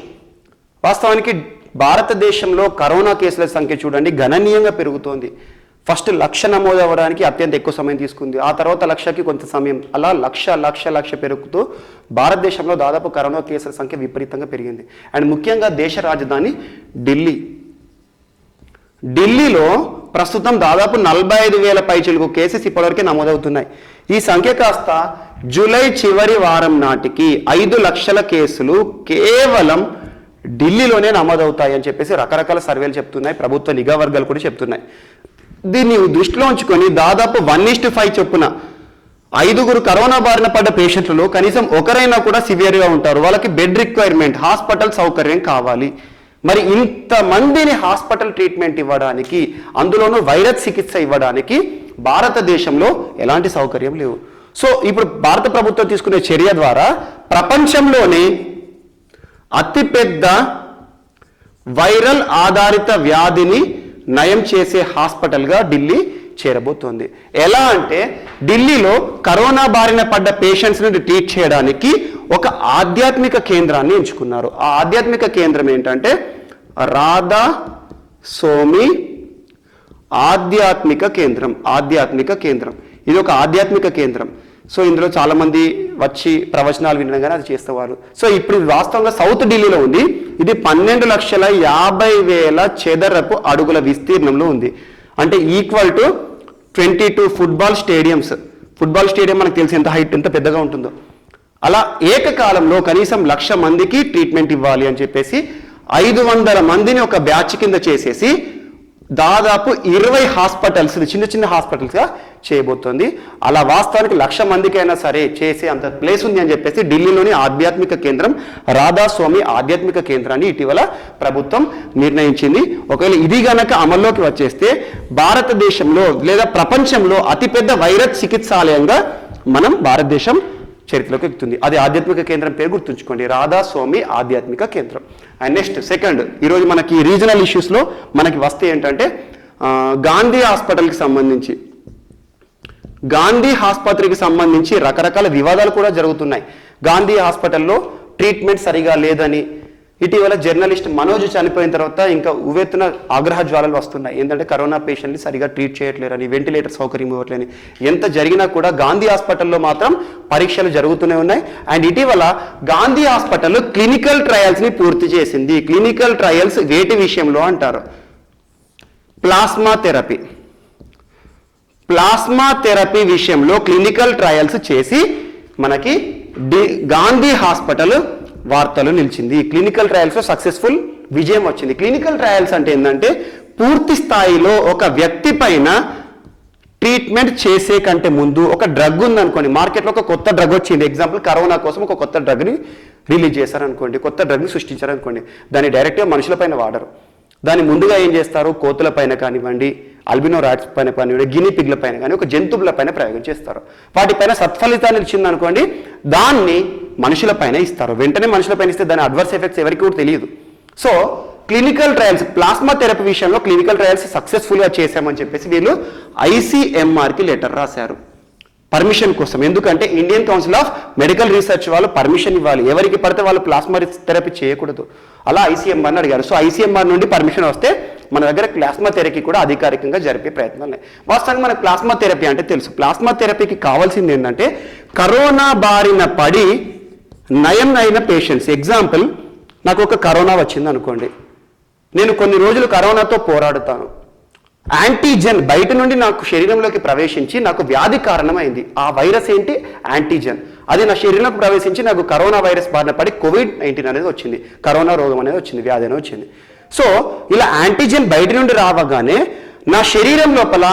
వాస్తవానికి భారతదేశంలో కరోనా కేసుల సంఖ్య చూడండి గణనీయంగా పెరుగుతోంది. ఫస్ట్ 1,00,000 నమోదు అవ్వడానికి అత్యంత ఎక్కువ సమయం తీసుకుంది. ఆ తర్వాత 1,00,000కి కొంత సమయం, అలా లక్ష పెరుగుతూ భారతదేశంలో దాదాపు కరోనా కేసుల సంఖ్య విపరీతంగా పెరిగింది. అండ్ ముఖ్యంగా దేశ రాజధాని ఢిల్లీలో ప్రస్తుతం దాదాపు 45,000 పైచిలుకు కేసెస్ ఇప్పటివరకే నమోదవుతున్నాయి. ఈ సంఖ్య కాస్త జూలై చివరి వారం నాటికి 5 లక్షల కేసులు కేవలం ఢిల్లీలోనే నమోదవుతాయి అని చెప్పేసి రకరకాల సర్వేలు చెప్తున్నాయి. ప్రభుత్వ నిఘా వర్గాలు కూడా చెప్తున్నాయి. దీన్ని దృష్టిలో ఉంచుకొని దాదాపు 1:5 చొప్పున 5 కరోనా బారిన పడ్డ పేషెంట్లలో కనీసం ఒకరైనా కూడా సివియర్గా ఉంటారు. వాళ్ళకి బెడ్ రిక్వైర్మెంట్, హాస్పిటల్ సౌకర్యం కావాలి. మరి ఇంతమందిని హాస్పిటల్ ట్రీట్మెంట్ ఇవ్వడానికి, అందులోనూ వైరస్ చికిత్స ఇవ్వడానికి భారతదేశంలో ఎలాంటి సౌకర్యం లేవు. సో ఇప్పుడు భారత ప్రభుత్వం తీసుకునే చర్య ద్వారా ప్రపంచంలోనే అతిపెద్ద వైరల్ ఆధారిత వ్యాధిని నయం చేసే హాస్పిటల్గా ఢిల్లీ చేరబోతోంది. ఎలా అంటే ఢిల్లీలో కరోనా బారిన పడ్డ పేషెంట్స్ని ట్రీట్ చేయడానికి ఒక ఆధ్యాత్మిక కేంద్రాన్ని ఎంచుకున్నారు. ఆ ఆధ్యాత్మిక కేంద్రం ఏంటంటే రాధా సోమి ఆధ్యాత్మిక కేంద్రం. ఇది ఒక ఆధ్యాత్మిక కేంద్రం. సో ఇందులో చాలా మంది వచ్చి ప్రవచనాలు వినడం కానీ అది చేసేవారు. సో ఇప్పుడు వాస్తవంగా సౌత్ ఢిల్లీలో ఉంది. ఇది 12,50,000 చదరపు అడుగుల విస్తీర్ణంలో ఉంది. అంటే ఈక్వల్ టు 22 ఫుట్బాల్ స్టేడియం మనకు తెలిసి ఎంత పెద్దగా ఉంటుందో. అలా ఏకకాలంలో కనీసం 1,00,000 మందికి ట్రీట్మెంట్ ఇవ్వాలి అని చెప్పేసి 500 మందిని ఒక బ్యాచ్ కింద చేసేసి దాదాపు 20 హాస్పిటల్స్, చిన్న చిన్న హాస్పిటల్స్గా చేయబోతోంది. అలా వాస్తవానికి 1,00,000 మందికైనా సరే చేసే అంత ప్లేస్ ఉంది అని చెప్పేసి ఢిల్లీలోని ఆధ్యాత్మిక కేంద్రం రాధాస్వామి ఆధ్యాత్మిక కేంద్రాన్ని ఇటీవల ప్రభుత్వం నిర్ణయించింది. ఒకవేళ ఇది గనక అమల్లోకి వచ్చేస్తే భారతదేశంలో లేదా ప్రపంచంలో అతిపెద్ద వైరస్ చికిత్సాలయంగా మనం భారతదేశం చరిత్రలోకి ఎక్కుతుంది. అది ఆధ్యాత్మిక కేంద్రం పేరు గుర్తుంచుకోండి, రాధాస్వామి ఆధ్యాత్మిక కేంద్రం. అండ్ నెక్స్ట్ సెకండ్, ఈరోజు మనకి రీజనల్ ఇష్యూస్లో మనకి వస్తే ఏంటంటే గాంధీ ఆసుపత్రికి సంబంధించి రకరకాల వివాదాలు కూడా జరుగుతున్నాయి. గాంధీ హాస్పిటల్లో ట్రీట్మెంట్ సరిగా లేదని ఇటీవల జర్నలిస్ట్ మనోజ్ చనిపోయిన తర్వాత ఇంకా ఉవ్వెత్తున ఆగ్రహ జ్వాలలు వస్తున్నాయి. ఏంటంటే కరోనా పేషెంట్ని సరిగా ట్రీట్ చేయట్లేరని, వెంటిలేటర్ సౌకర్యం ఇవ్వట్లేని. ఎంత జరిగినా కూడా గాంధీ హాస్పిటల్లో మాత్రం పరీక్షలు జరుగుతూనే ఉన్నాయి. అండ్ ఇటీవల గాంధీ హాస్పిటల్ క్లినికల్ ట్రయల్స్ని పూర్తి చేసింది. క్లినికల్ ట్రయల్స్ వేటి విషయంలో అంటారు? ప్లాస్మా థెరపీ విషయంలో క్లినికల్ ట్రయల్స్ చేసి మనకి గాంధీ హాస్పిటల్ వార్తలు నిలిచింది. క్లినికల్ ట్రయల్స్లో సక్సెస్ఫుల్ విజయం వచ్చింది. క్లినికల్ ట్రయల్స్ అంటే ఏంటంటే పూర్తి స్థాయిలో ఒక వ్యక్తి పైన ట్రీట్మెంట్ చేసే కంటే ముందు ఒక డ్రగ్ ఉందనుకోండి, మార్కెట్లో ఒక కొత్త డ్రగ్ వచ్చింది, ఎగ్జాంపుల్ కరోనా కోసం ఒక కొత్త డ్రగ్ని రిలీజ్ చేశారనుకోండి, కొత్త డ్రగ్ని సృష్టించారనుకోండి, దాన్ని డైరెక్ట్గా మనుషులపైన వాడరు. దాన్ని ముందుగా ఏం చేస్తారు? కోతుల పైన కానివ్వండి, అల్బినో రాట్స్ పైన కానివ్వండి, గిని పిగ్ల పైన కానీ ఒక జంతువుల పైన ప్రయోగం చేస్తారు. వాటిపైన సత్ఫలితాన్ని ఇచ్చింది అనుకోండి, దాన్ని మనుషుల పైన ఇస్తారు. వెంటనే మనుషుల పైన ఇస్తే దాని అడ్వర్స్ ఎఫెక్ట్స్ ఎవరికి కూడా తెలియదు. So clinical trials, plasma therapy విషయంలో క్లినికల్ ట్రయల్స్ సక్సెస్ఫుల్గా చేశామని చెప్పేసి వీళ్ళు ICMRకి లెటర్ రాశారు పర్మిషన్ కోసం. ఎందుకంటే Indian council of medical research వాళ్ళు పర్మిషన్ ఇవ్వాలి, ఎవరికి పడితే వాళ్ళు ప్లాస్మా థెరపీ చేయకూడదు. అలా ICMRని అడిగారు. సో ICMR నుండి పర్మిషన్ వస్తే మన దగ్గర ప్లాస్మా థెరపీ కూడా అధికారికంగా జరిపే ప్రయత్నాలు ఉన్నాయి. వాస్తవానికి మనకు ప్లాస్మా థెరపీ అంటే తెలుసు. ప్లాస్మా థెరపీకి కావాల్సింది ఏంటంటే కరోనా బారిన పడి నయం అయిన పేషెంట్స్. ఎగ్జాంపుల్, నాకు ఒక కరోనా వచ్చింది అనుకోండి, నేను కొన్ని రోజులు కరోనాతో పోరాడుతాను. యాంటీజెన్ బయట నుండి నాకు శరీరంలోకి ప్రవేశించి నాకు వ్యాధి కారణమైంది. ఆ వైరస్ ఏంటి? యాంటీజెన్. అది నా శరీరంలోకి ప్రవేశించి నాకు కరోనా వైరస్ బారిన పడి COVID-19 అనేది వచ్చింది, కరోనా రోగం అనేది వచ్చింది, వ్యాధి అనేది వచ్చింది. సో ఇలా యాంటీజెన్ బయట నుండి రావగానే నా శరీరం లోపల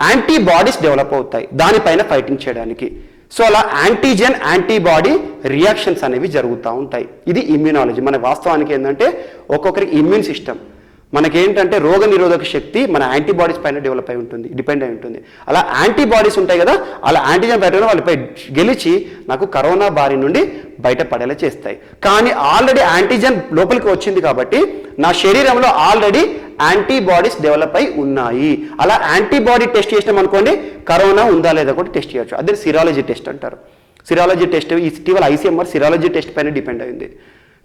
యాంటీబాడీస్ డెవలప్ అవుతాయి దానిపైన ఫైటింగ్ చేయడానికి. సో అలా యాంటీజెన్ యాంటీబాడీ రియాక్షన్స్ అనేవి జరుగుతూ ఉంటాయి. ఇది ఇమ్యూనాలజీ. మన వాస్తవానికి ఏంటంటే ఒక్కొక్కరికి ఇమ్యూన్ సిస్టమ్ మనకేంటంటే రోగ నిరోధక శక్తి మన యాంటీబాడీస్ పైన డెవలప్ అయి ఉంటుంది, డిపెండ్ అయి ఉంటుంది. అలా యాంటీబాడీస్ ఉంటాయి కదా, అలా యాంటీజెన్ బయట వాళ్ళపై గెలిచి నాకు కరోనా బారి నుండి బయటపడేలా చేస్తాయి. కానీ ఆల్రెడీ యాంటీజెన్ లోపలికి వచ్చింది కాబట్టి నా శరీరంలో ఆల్రెడీ యాంటీబాడీస్ డెవలప్ అయి ఉన్నాయి. అలా యాంటీబాడీ టెస్ట్ చేసినాం అనుకోండి, కరోనా ఉందా లేదా కూడా టెస్ట్ చేయొచ్చు. అదే సిరాలజీ టెస్ట్ అంటారు. సిరాలజీ టెస్ట్ ఇటీవల ICMR సిరాలజీ టెస్ట్ పైన డిపెండ్ అయింది.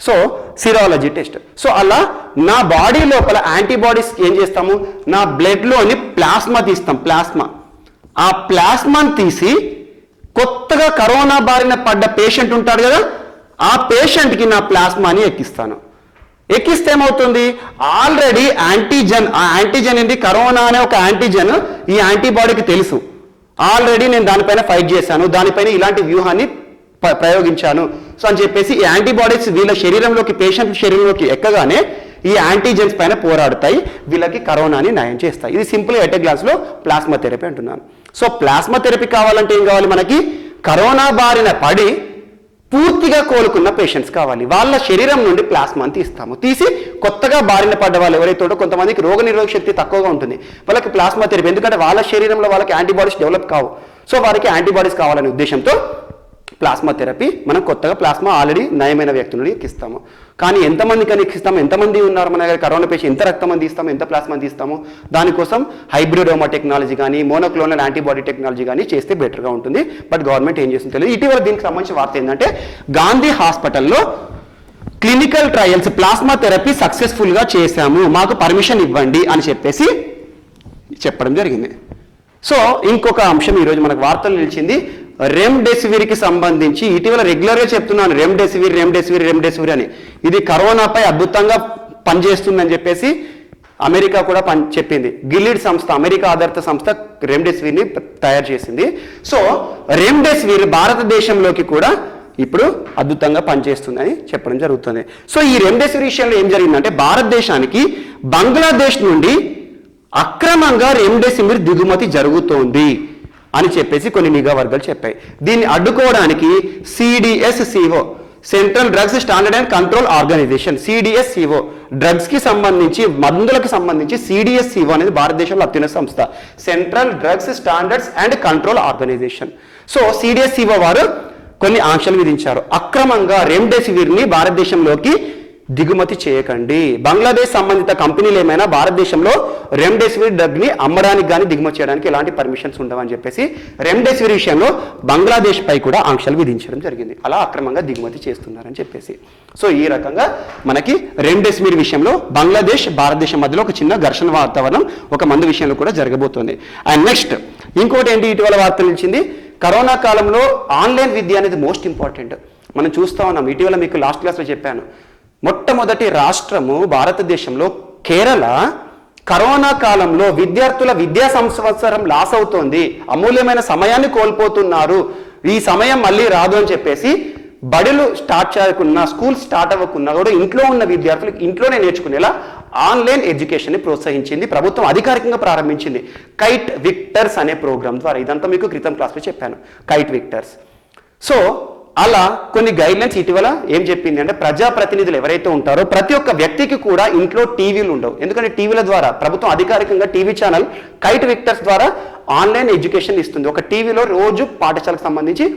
So serology test. సో అలా నా బాడీ లోపల యాంటీబాడీస్ ఏం చేస్తాము, నా బ్లడ్లోని ప్లాస్మా తీస్తాం. ఆ ప్లాస్మాని తీసి కొత్తగా కరోనా బారిన పడ్డ పేషెంట్ ఉంటాడు కదా, ఆ పేషెంట్కి నా ప్లాస్మాని ఎక్కిస్తాను. ఎక్కిస్తే ఏమవుతుంది, ఆల్రెడీ యాంటీజెన్, ఆ యాంటీజెన్ ఏంటి, కరోనా అనే ఒక యాంటీజెన్ ఈ యాంటీబాడీకి తెలుసు. ఆల్రెడీ నేను దానిపైన ఫైట్ చేశాను, దానిపైన ఇలాంటి వ్యూహాన్ని ప్రయోగించాను. సో అని చెప్పేసి ఈ యాంటీబాడీస్ వీళ్ళ శరీరంలోకి, పేషెంట్ శరీరంలోకి ఎక్కగానే ఈ యాంటీజెన్స్ పైన పోరాడుతాయి, వీళ్ళకి కరోనాని నయం చేస్తాయి. ఇది సింపుల్ ఎట్ ఎ గ్లాస్లో ప్లాస్మా థెరపీ అంటున్నాను. సో ప్లాస్మా థెరపీ కావాలంటే ఏం కావాలి మనకి, కరోనా బారిన పడి పూర్తిగా కోలుకున్న పేషెంట్స్ కావాలి. వాళ్ళ శరీరం నుండి ప్లాస్మాని తీసి కొత్తగా బారిన పడ్డ వాళ్ళు ఎవరైతే కొంతమందికి రోగ నిరోధక శక్తి తక్కువగా ఉంటుంది, వాళ్ళకి ప్లాస్మా థెరపీ, ఎందుకంటే వాళ్ళ శరీరంలో వాళ్ళకి యాంటీబాడీస్ డెవలప్ కావు. సో వారికి యాంటీబాడీస్ కావాలనే ఉద్దేశంతో ప్లాస్మా థెరపీ, మనం కొత్తగా ప్లాస్మా ఆల్రెడీ నయమైన వ్యక్తి నుండి ఎక్కిస్తాము. కానీ ఎంతమందికి ఎక్కిస్తాము, ఎంతమంది ఉన్నారు మన దగ్గర కరోనా పేషెంట్, ఎంత రక్తం తీస్తాము, ఎంత ప్లాస్మా తీస్తాము, దానికోసం హైబ్రిడోమా టెక్నాలజీ కానీ మోనోక్లోనల్ యాంటీబాడీ టెక్నాలజీ కానీ చేస్తే బెటర్గా ఉంటుంది. బట్ గవర్నమెంట్ ఏం చేస్తుందో తెలియదు. ఇటీవల దీనికి సంబంధించిన వార్త ఏంటంటే గాంధీ హాస్పిటల్లో క్లినికల్ ట్రయల్స్ ప్లాస్మా థెరపీ సక్సెస్ఫుల్గా చేశాము, మాకు పర్మిషన్ ఇవ్వండి అని చెప్పేసి చెప్పడం జరిగింది. సో ఇంకొక అంశం ఈరోజు మనకు వార్తలు నిలిచింది, రెమ్డెసివిర్కి సంబంధించి. ఇటీవల రెగ్యులర్గా చెప్తున్నాను రెమ్డెసివిర్ అని. ఇది కరోనాపై అద్భుతంగా పనిచేస్తుందని చెప్పేసి అమెరికా కూడా చెప్పింది. గిలీడ్ సంస్థ, అమెరికా ఆధారిత సంస్థ రెమ్డెసివిర్ని తయారు చేసింది. సో రెమ్డెసివిర్ భారతదేశంలోకి కూడా ఇప్పుడు అద్భుతంగా పనిచేస్తుందని చెప్పడం జరుగుతుంది. సో ఈ రెమ్డెసివిర్ విషయంలో ఏం జరిగిందంటే భారతదేశానికి బంగ్లాదేశ్ నుండి అక్రమంగా రెమ్డెసివిర్ దిగుమతి జరుగుతోంది అని చెప్పేసి కొన్ని నిఘా వర్గాలు చెప్పాయి. దీన్ని అడ్డుకోవడానికి CDSCO, central drugs standard and control organisation, CDSCO, drugs కి సంబంధించి మందులకు సంబంధించి సిడిఎస్సిఓ అనేది భారతదేశంలో అత్యున్నత సంస్థ, central drugs standards and control organisation. So CDSCO వారు కొన్ని ఆంక్షలు విధించారు. అక్రమంగా రెమ్డెసివిర్ ని భారతదేశంలోకి దిగుమతి చేయకండి. బంగ్లాదేశ్ సంబంధిత కంపెనీలు ఏమైనా భారతదేశంలో రెమ్డెసివిర్ డ్రగ్ ని అమ్మడానికి కానీ దిగుమతి చేయడానికి ఎలాంటి పర్మిషన్స్ ఉండవని చెప్పేసి రెమ్డెసివిర్ విషయంలో బంగ్లాదేశ్ పై కూడా ఆంక్షలు విధించడం జరిగింది. అలా అక్రమంగా దిగుమతి చేస్తున్నారని చెప్పేసి. సో ఈ రకంగా మనకి రెమ్డెసివిర్ విషయంలో బంగ్లాదేశ్ భారతదేశం మధ్యలో ఒక చిన్న ఘర్షణ వాతావరణం ఒక మందు విషయంలో కూడా జరగబోతోంది. అండ్ నెక్స్ట్ ఇంకోటి ఏంటి ఇటీవల వార్తలు ఇచ్చింది, కరోనా కాలంలో ఆన్లైన్ విద్య అనేది మోస్ట్ ఇంపార్టెంట్. మనం చూస్తా ఉన్నాం, ఇటీవల మీకు లాస్ట్ క్లాస్లో చెప్పాను, మొట్టమొదటి రాష్ట్రము భారతదేశంలో కేరళ కరోనా కాలంలో విద్యార్థుల విద్యా సంవత్సరం లాస్ అవుతోంది, అమూల్యమైన సమయాన్ని కోల్పోతున్నారు, ఈ సమయం మళ్ళీ రాదు అని చెప్పేసి బడులు స్టార్ట్ చేయకున్నా, స్కూల్ స్టార్ట్ అవ్వకున్నా కూడా ఇంట్లో ఉన్న విద్యార్థులకు ఇంట్లోనే నేర్చుకునేలా ఆన్లైన్ ఎడ్యుకేషన్ని ప్రోత్సహించింది ప్రభుత్వం, అధికారికంగా ప్రారంభించింది కైట్ విక్టర్స్ అనే ప్రోగ్రామ్ ద్వారా. ఇదంతా మీకు క్రితం క్లాస్లో చెప్పాను, కైట్ విక్టర్స్. సో అలా కొన్ని గైడ్లైన్స్ ఇటీవల ఏం చెప్పింది అంటే, ప్రజాప్రతినిధులు ఎవరైతే ఉంటారో ప్రతి ఒక్క వ్యక్తికి కూడా ఇంట్లో టీవీలు ఉండవు. ఎందుకంటే టీవీల ద్వారా ప్రభుత్వం అధికారికంగా టీవీ ఛానల్ కైట్ విక్టర్స్ ద్వారా ఆన్లైన్ ఎడ్యుకేషన్ ఇస్తుంది. ఒక టీవీలో రోజు పాఠశాలకు సంబంధించి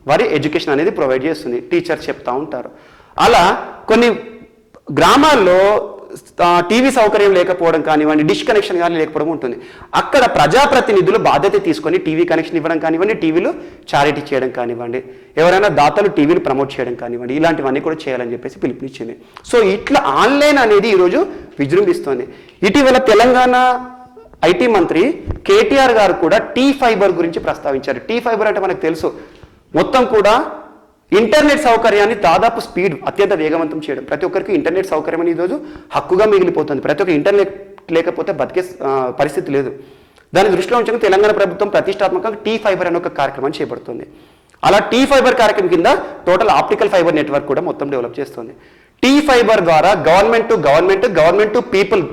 వారి ఎడ్యుకేషన్ అనేది ప్రొవైడ్ చేస్తుంది, టీచర్స్ చెప్తా ఉంటారు. అలా కొన్ని గ్రామాల్లో టీవీ సౌకర్యం లేకపోవడం కానివ్వండి, డిష్ కనెక్షన్ కానీ లేకపోవడం ఉంటుంది. అక్కడ ప్రజాప్రతినిధులు బాధ్యత తీసుకొని టీవీ కనెక్షన్ ఇవ్వడం కానివ్వండి, టీవీలు చారిటీ చేయడం కానివ్వండి, ఎవరైనా దాతలు టీవీలు ప్రమోట్ చేయడం కానివ్వండి, ఇలాంటివన్నీ కూడా చేయాలని చెప్పేసి పిలుపునిచ్చింది. సో ఇట్లా ఆన్లైన్ అనేది ఈరోజు విజృంభిస్తోంది. ఇటీవల తెలంగాణ ఐటీ మంత్రి కేటీఆర్ గారు కూడా టీ ఫైబర్ గురించి ప్రస్తావించారు. టీ ఫైబర్ అంటే మనకు తెలుసు, మొత్తం కూడా ఇంటర్నెట్ సౌకర్యాన్ని దాదాపు స్పీడ్ అత్యంత వేగవంతం చేయడం. ప్రతి ఒక్కరికి ఇంటర్నెట్ సౌకర్యం అనేది ఈరోజు హక్కుగా మిగిలిపోతుంది. ప్రతి ఒక్క ఇంటర్నెట్ లేకపోతే బతికే పరిస్థితి లేదు. దాన్ని దృష్టిలో ఉంచుకుని తెలంగాణ ప్రభుత్వం ప్రతిష్టాత్మకంగా టీ ఫైబర్ అనే ఒక కార్యక్రమాన్ని చేపడుతుంది. అలా టీ ఫైబర్ కార్యక్రమం కింద టోటల్ ఆప్టికల్ ఫైబర్ నెట్వర్క్ కూడా మొత్తం డెవలప్ చేస్తుంది. టీ ఫైబర్ ద్వారా government to government, government to people,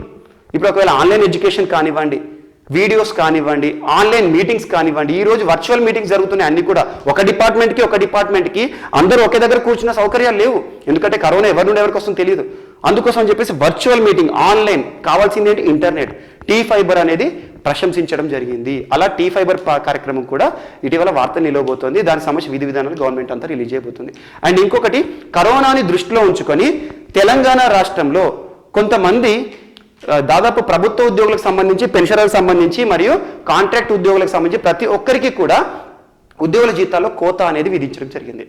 ఇప్పుడు ఒకవేళ ఆన్లైన్ ఎడ్యుకేషన్ కానివ్వండి, వీడియోస్ కానివ్వండి, ఆన్లైన్ మీటింగ్స్ కానివ్వండి, ఈ రోజు వర్చువల్ మీటింగ్స్ జరుగుతున్నాయి. అన్ని కూడా ఒక డిపార్ట్మెంట్కి అందరూ ఒకే దగ్గర కూర్చున్న సౌకర్యాలు లేవు. ఎందుకంటే కరోనా ఎవరి నుండి ఎవరికి వస్తుందో తెలియదు. అందుకోసం అని చెప్పేసి వర్చువల్ మీటింగ్, ఆన్లైన్, కావాల్సింది ఏంటి ఇంటర్నెట్. టీ ఫైబర్ అనేది ప్రశంసించడం జరిగింది. అలా టీ ఫైబర్ కార్యక్రమం కూడా ఇటీవల వార్త నిలవబోతోంది. దానికి సంబంధించి విధి విధానాలు గవర్నమెంట్ అంతా రిలీజ్ చేయబోతుంది. అండ్ ఇంకొకటి, కరోనాని దృష్టిలో ఉంచుకొని తెలంగాణ రాష్ట్రంలో కొంతమంది దాదాపు ప్రభుత్వ ఉద్యోగులకు సంబంధించి, పెన్షనర్లకు సంబంధించి మరియు కాంట్రాక్ట్ ఉద్యోగులకు సంబంధించి ప్రతి ఒక్కరికి కూడా ఉద్యోగుల జీతాల్లో కోత అనేది విధించడం జరిగింది.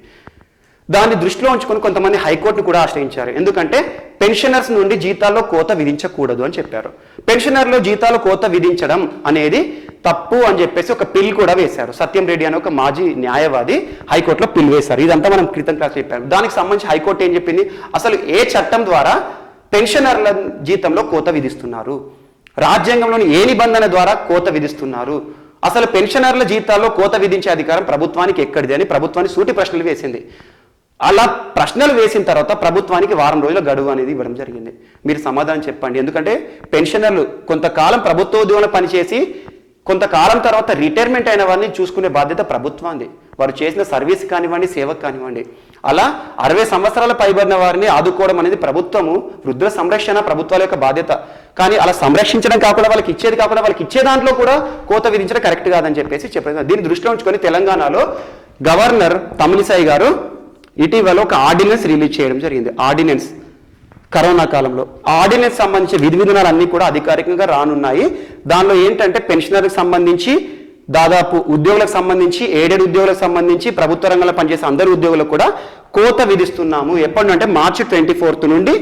దాన్ని దృష్టిలో ఉంచుకొని కొంతమంది హైకోర్టును కూడా ఆశ్రయించారు. ఎందుకంటే పెన్షనర్స్ నుండి జీతాల్లో కోత విధించకూడదు అని చెప్పారు. పెన్షనర్లో జీతాలు కోత విధించడం అనేది తప్పు అని చెప్పేసి ఒక పిల్ కూడా వేశారు. సత్యం రెడ్డి అనే ఒక మాజీ న్యాయవాది హైకోర్టులో పిల్ వేశారు. ఇదంతా మనం క్రితం క్లాస్ చెప్పారు. దానికి సంబంధించి హైకోర్టు ఏం చెప్పింది, అసలు ఏ చట్టం ద్వారా పెన్షనర్ల జీతంలో కోత విధిస్తున్నారు, రాజ్యాంగంలోని ఏ నిబంధన ద్వారా కోత విధిస్తున్నారు, అసలు పెన్షనర్ల జీతాల్లో కోత విధించే అధికారం ప్రభుత్వానికి ఎక్కడిది అని ప్రభుత్వానికి సూటి ప్రశ్నలు వేసింది. అలా ప్రశ్నలు వేసిన తర్వాత ప్రభుత్వానికి వారం రోజుల గడువు అనేది ఇవ్వడం జరిగింది. మీరు సమాధానం చెప్పండి. ఎందుకంటే పెన్షనర్లు కొంతకాలం ప్రభుత్వ ఉద్యోగంలో పనిచేసి కొంతకాలం తర్వాత రిటైర్మెంట్ అయిన వారిని చూసుకునే బాధ్యత ప్రభుత్వాన్ని, వారు చేసిన సర్వీస్ కానివ్వండి, సేవకు కానివ్వండి. అలా 60 సంవత్సరాల పైబడిన వారిని ఆదుకోవడం అనేది ప్రభుత్వము, వృద్ధుల సంరక్షణ ప్రభుత్వాల యొక్క బాధ్యత. కానీ అలా సంరక్షించడం కాకుండా వాళ్ళకి ఇచ్చే దాంట్లో కూడా కోత విధించడం కరెక్ట్ కాదని చెప్పేసి చెప్పారు. దీన్ని దృష్టిలో ఉంచుకొని తెలంగాణలో గవర్నర్ తమిళిసై గారు ఇటీవల ఒక ఆర్డినెన్స్ రిలీజ్ చేయడం జరిగింది. ఆర్డినెన్స్ కరోనా కాలంలో ఆర్డినెన్స్ సంబంధించి విధి విధానాలు అన్ని కూడా అధికారికంగా రానున్నాయి. దానిలో ఏంటంటే పెన్షనర్కి సంబంధించి, దాదాపు ఉద్యోగులకు సంబంధించి, ఎయిడెడ్ ఉద్యోగులకు సంబంధించి, ప్రభుత్వ రంగంలో పనిచేసే అందరు ఉద్యోగులకు కూడా కోత విధిస్తున్నాము. ఎప్పటి మార్చి 24 నుండి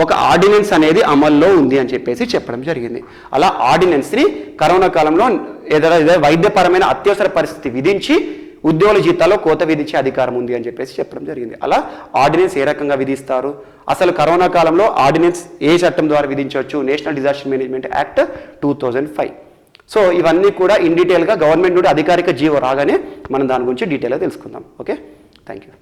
ఒక ఆర్డినెన్స్ అనేది అమల్లో ఉంది అని చెప్పేసి చెప్పడం జరిగింది. అలా ఆర్డినెన్స్ని కరోనా కాలంలో ఏదైనా వైద్యపరమైన అత్యవసర పరిస్థితి విధించి ఉద్యోగుల జీతాల్లో కోత విధించే అధికారం ఉంది అని చెప్పేసి చెప్పడం జరిగింది. అలా ఆర్డినెన్స్ ఏ రకంగా విధిస్తారు, అసలు కరోనా కాలంలో ఆర్డినెన్స్ ఏ చట్టం ద్వారా విధించవచ్చు, national disaster management act 2005. So ఇవన్నీ కూడా ఇన్ డీటెయిల్గా గవర్నమెంట్ నుండి అధికారిక జీవో రాగానే మనం దాని గురించి డీటెయిల్గా తెలుసుకుందాం. Okay, thank you.